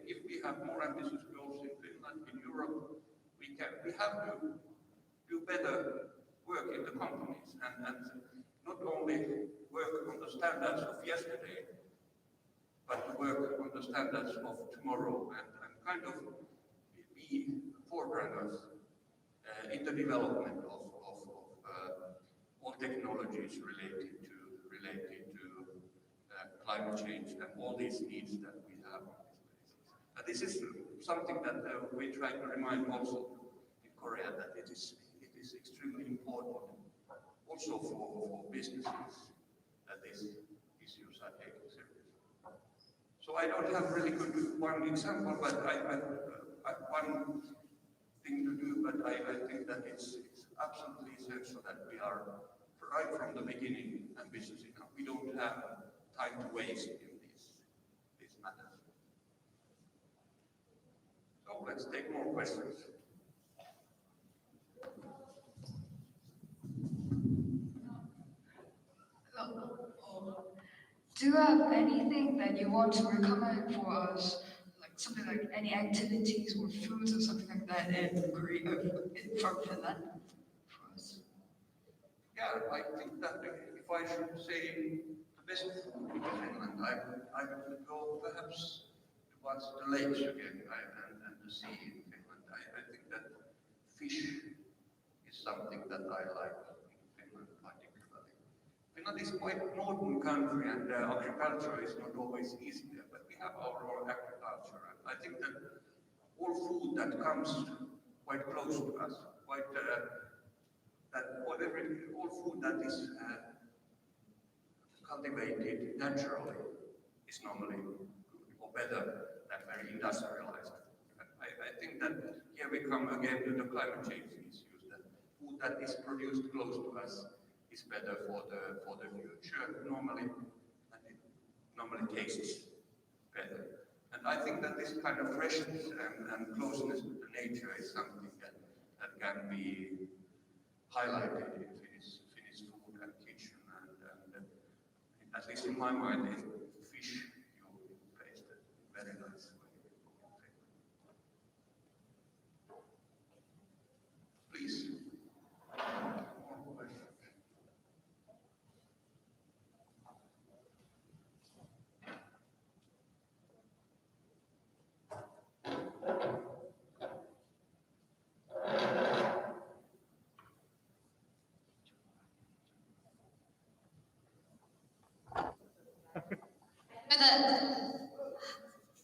if we have more ambitious goals in Finland, in Europe, we have to do better work in the companies and not only work on the standards of yesterday, but to work on the standards of tomorrow and kind of be forerunners in the development of all technologies related to climate change and all these needs that we have on this basis. This is something that we try to remind also in Korea that it is extremely important also for businesses that these issues are taken seriously. So I don't have really good one example, but one thing to do, but I think that it's absolutely essential that we are right from the beginning ambitious enough. We don't have time to waste in these matters. So let's take more questions. Do you have anything that you want to recommend for us, like something like any activities or foods or something like that in Korea, from Finland for us? Yeah, I think that if I should say the best food in Finland, I would go perhaps towards the lakes again and the sea in Finland. I think that fish is something that I like in Finland particularly. Finland is quite a northern country and agriculture is not always easy there, but we have our own agriculture. And I think that all food that comes quite close to us, all food that is cultivated naturally is normally good or better than very industrialized food. I think that here we come again to the climate change issues, that food that is produced close to us is better for the future normally, and it normally tastes better. And I think that this kind of freshness and closeness to the nature is something that can be highlighted in Finnish food and kitchen, and at least in my mind, in fish you taste it very nice when you go in Finland. Please. More questions.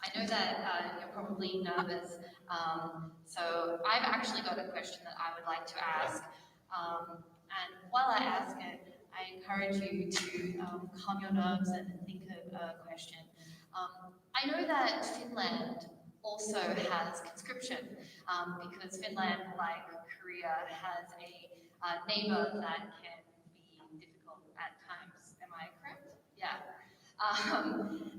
I know that you're probably nervous, so I've actually got a question that I would like to ask. And while I ask it, I encourage you to calm your nerves and think of a question. I know that Finland also has conscription because Finland, like Korea, has a neighbor that can be difficult at times. Am I correct? Yeah.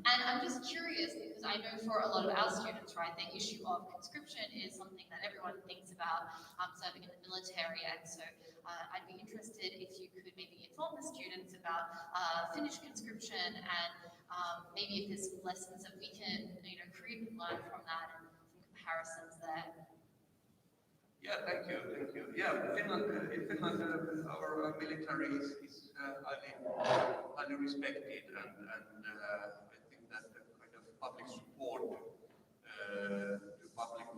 And I'm just curious because I know for a lot of our students, right, the issue of conscription is something that everyone thinks about serving in the military, and so I'd be interested if you could maybe inform the students about Finnish conscription and maybe if there's some lessons that we can, Korea can learn from that and some comparisons there. Yeah, thank you. Yeah, in Finland, our military is highly respected, and I think that the kind of public support to public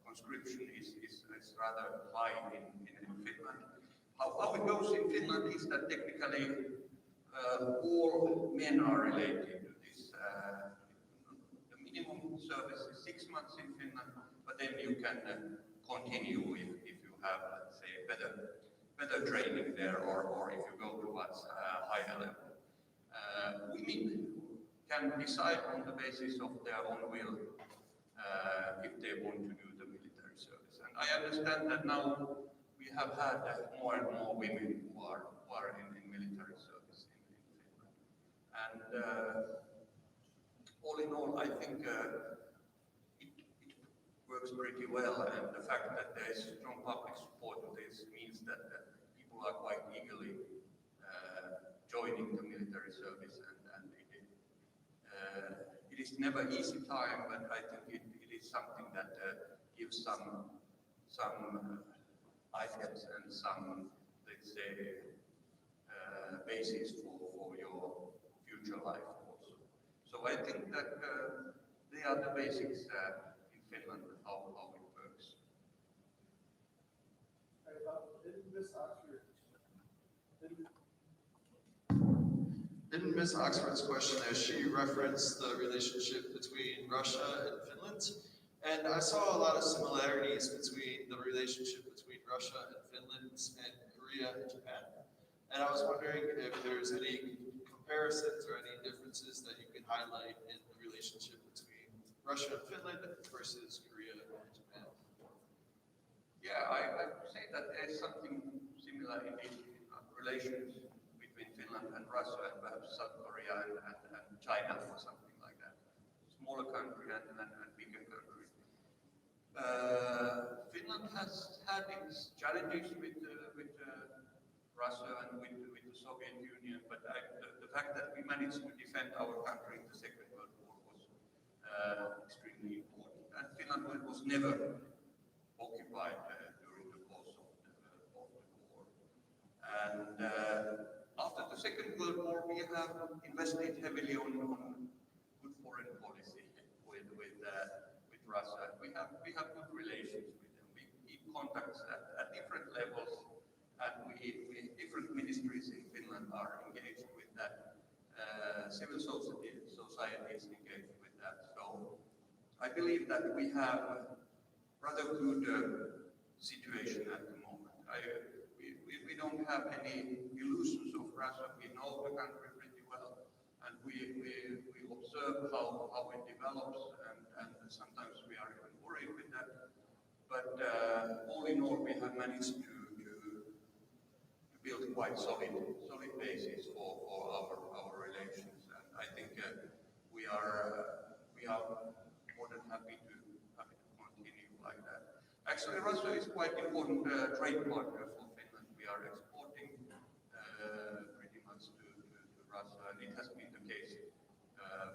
conscription is rather high in Finland. How it goes in Finland is that technically all men are related to this. The minimum service is 6 months in Finland, but then you can continue if you have, let's say, better training there, or if you go towards higher level. Women can decide on the basis of their own will if they want to do the military service. And I understand that now we have had more and more women who are in military service in Finland. And all in all, I think it works pretty well. And the fact that there is strong public support to this means that people are quite eagerly joining the military service. And it is never easy time, but I think it is something that gives some items and some, let's say, basis for your future life also. So I think that they are the basics in Finland, how it works. Didn't Miss Oxford's question there, she referenced the relationship between Russia and Finland. And I saw a lot of similarities between the relationship between Russia and Finland and Korea and Japan. And I was wondering if there's any comparisons or any differences that you can highlight in the relationship between Russia and Finland versus Korea and Japan. Yeah, I would say that there's something similar in the relations between Finland and Russia and perhaps South Korea and China or something like that. Smaller country and bigger country. Finland has had its challenges with Russia and with the Soviet Union, but the fact that we managed to defend our country in the Second World War was extremely important. And Finland was never occupied during the course of the war. And after the Second World War, we have invested heavily on good foreign policy with Russia. We have good relations with them. We keep contacts at different levels, and different ministries in Finland are engaged with that. Civil society is engaged with that. So I believe that we have rather good situation at the moment. We don't have any illusions of Russia. We know the country pretty well, and we observe how it develops, and sometimes we are even worried with that. But all in all, we have managed to build quite solid basis for our relations, and I think we are more than happy to continue like that. Actually, Russia is quite important trade partner for Finland. We are exporting pretty much to Russia, and it has been the case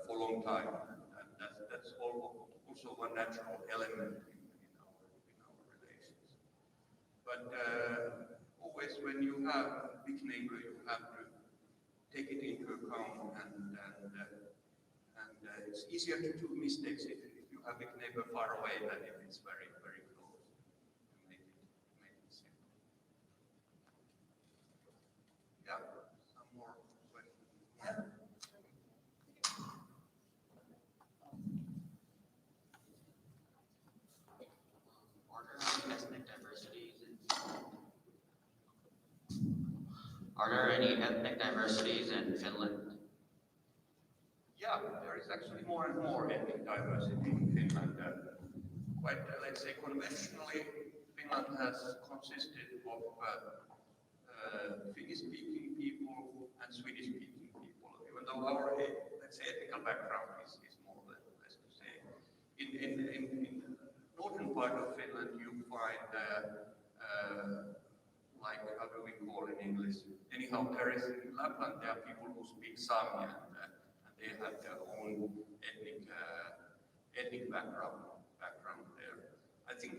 for a long time, and that's also one natural element in our relations. But always when you have a big neighbor, you have to take it into account, and it's easier to do mistakes if you have a big neighbor far away than if it's very, very close, to make it simple. Yeah, some more questions. Are there any ethnic diversities in Finland? Yeah, there is actually more and more ethnic diversity in Finland. Quite, let's say, conventionally, Finland has consisted of Finnish-speaking people and Swedish-speaking people, even though our, let's say, ethnical background is more or less to say. In northern part of Finland, you find, like, how do we call in English? Anyhow, there is, in Lapland, there are people who speak Sami, and they have their own ethnic background there. I think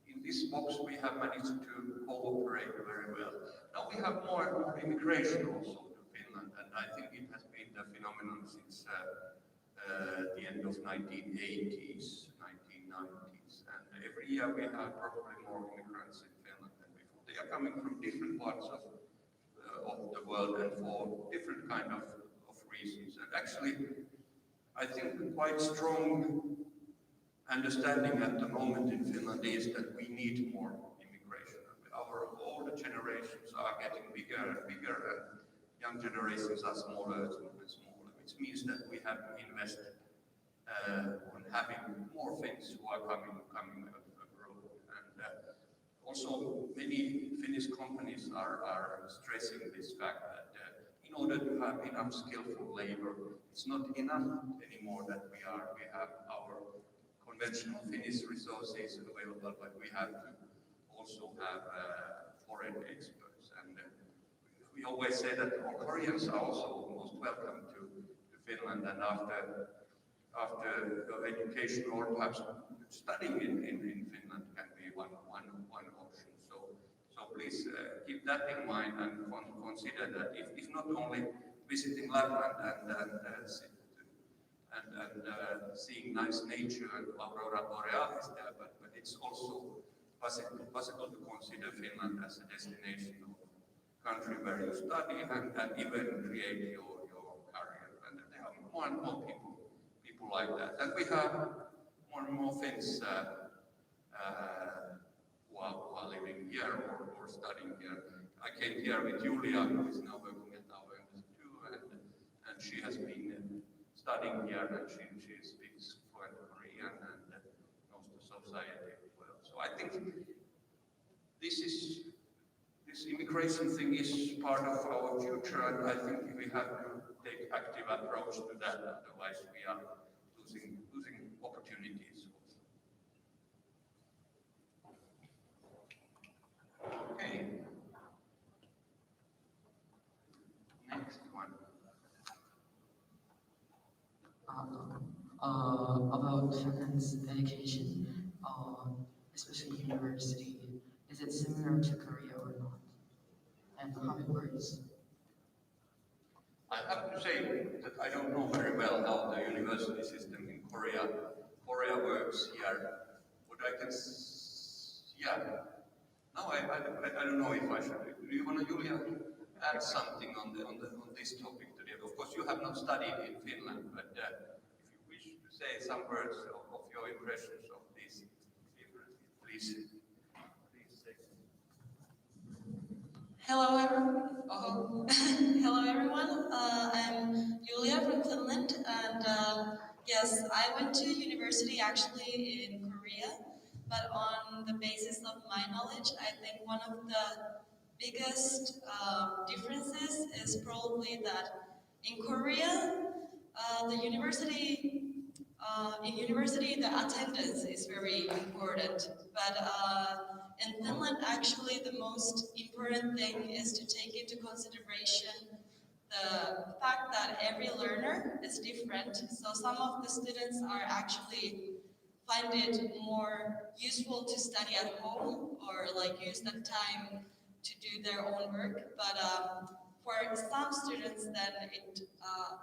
in this box we have managed to cooperate very well. Now we have more and more immigration also to Finland, and I think it has been the phenomenon since the end of 1980s, 1990s, and every year we have probably more immigrants in Finland than before. They are coming from different parts of the world and for different kind of reasons. And actually, I think quite strong understanding at the moment in Finland is that we need more immigration. Our older generations are getting bigger and bigger, and young generations are smaller and smaller, which means that we have to invest on having more Finns who are coming abroad. And also, many Finnish companies are stressing this fact that in order to have enough skillful labor, it's not enough anymore that we have our conventional Finnish resources available, but we have to also have foreign experts. And we always say that all Koreans are also most welcome to Finland, and after education or perhaps studying in Finland can be one option. So please keep that in mind and consider that if not only visiting Lapland and seeing nice nature and aurora borealis there, but it's also possible to consider Finland as a destination of country where you study and even create your career. And there are more and more people like that. And we have more and more Finns who are living here or studying here. I came here with Julia, who is now working at our embassy too, and she has been studying here, and she speaks fluent Korean and knows the society well. So I think this immigration thing is part of our future, and I think we have to take active approach to that, otherwise we are losing opportunities. Okay. Next one. About Finland's education, especially university, is it similar to Korea or not? And how it works? I have to say that I don't know very well how the university system in Korea works here. What I can, yeah. No, I don't know if I should. Do you want to, Julia, add something on this topic today? Of course, you have not studied in Finland, but if you wish to say some words of your impressions of this differences, please say. Hello, everyone. Hello, everyone. I'm Julia from Finland, and yes, I went to university actually in Korea. But on the basis of my knowledge, I think one of the biggest differences is probably that in Korea, in university, the attendance is very important. But in Finland, actually, the most important thing is to take into consideration the fact that every learner is different. So some of the students are actually find it more useful to study at home or like use that time to do their own work. But for some students, then it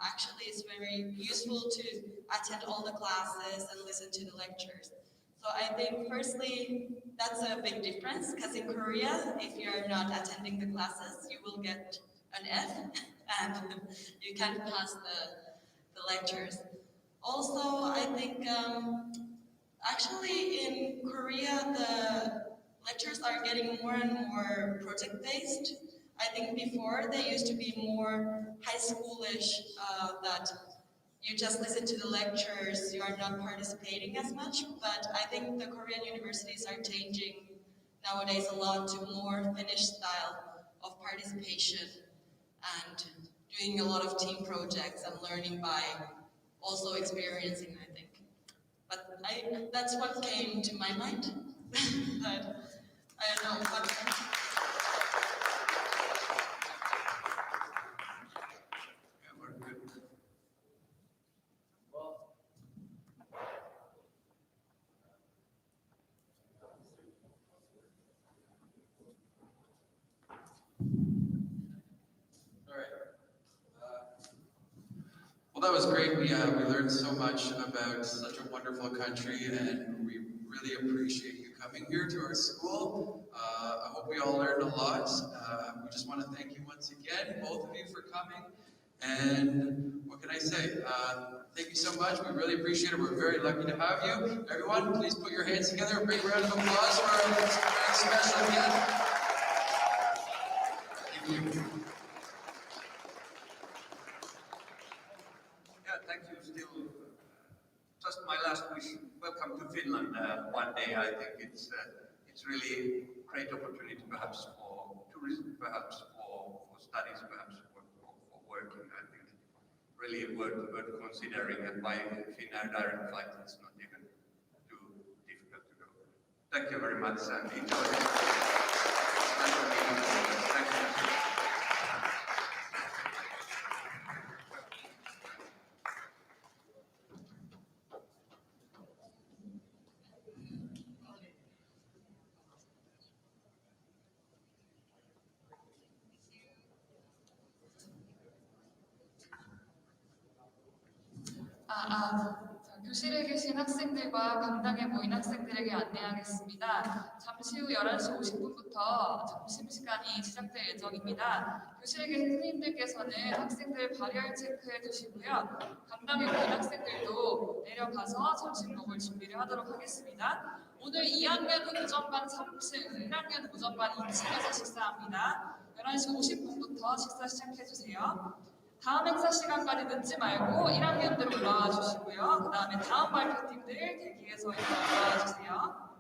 actually is very useful to attend all the classes and listen to the lectures. So I think firstly, that's a big difference because in Korea, if you're not attending the classes, you will get an F and you can't pass the lectures. Also, I think actually, in Korea, the lectures are getting more and more project-based. I think before they used to be more high schoolish, that you just listen to the lectures, you are not participating as much. But I think the Korean universities are changing nowadays a lot to more Finnish style of participation and doing a lot of team projects and learning by also experiencing, I think. But that's what came to my mind. But I don't know. Well, that was great. We learned so much about such a wonderful country, and we really appreciate you coming here to our school. I hope we all learned a lot. We just want to thank you once again, both of you, for coming. And what can I say? Thank you so much. We really appreciate it. We're very lucky to have you. Everyone, please put your hands together. A big round of applause for our special guest. Yeah, thank you. Still, just my last wish. Welcome to Finland. One day, I think it's really great opportunity, perhaps for tourism, perhaps for studies, perhaps for working. I think really worth considering. And by Finnair direct flight, it's not even too difficult to go. Thank you very much and enjoy. Thank you. 교실에 계신 학생들과 강당에 모인 학생들에게 안내하겠습니다. 잠시 후 11시 50분부터 점심시간이 시작될 예정입니다. 교실에 계신 선생님들께서는 학생들 발열 체크해 주시고요. 강당에 모인 학생들도 내려가서 점심 먹을 준비를 하도록 하겠습니다. 오늘 2학년 오전반 3층, 1학년 오전반 2층에서 식사합니다. 11시 50분부터 식사 시작해 주세요. 다음 행사 시간까지 늦지 말고 1학년들 올라와 주시고요. 그 다음에 다음 발표팀들 대기해서 올라와 주세요.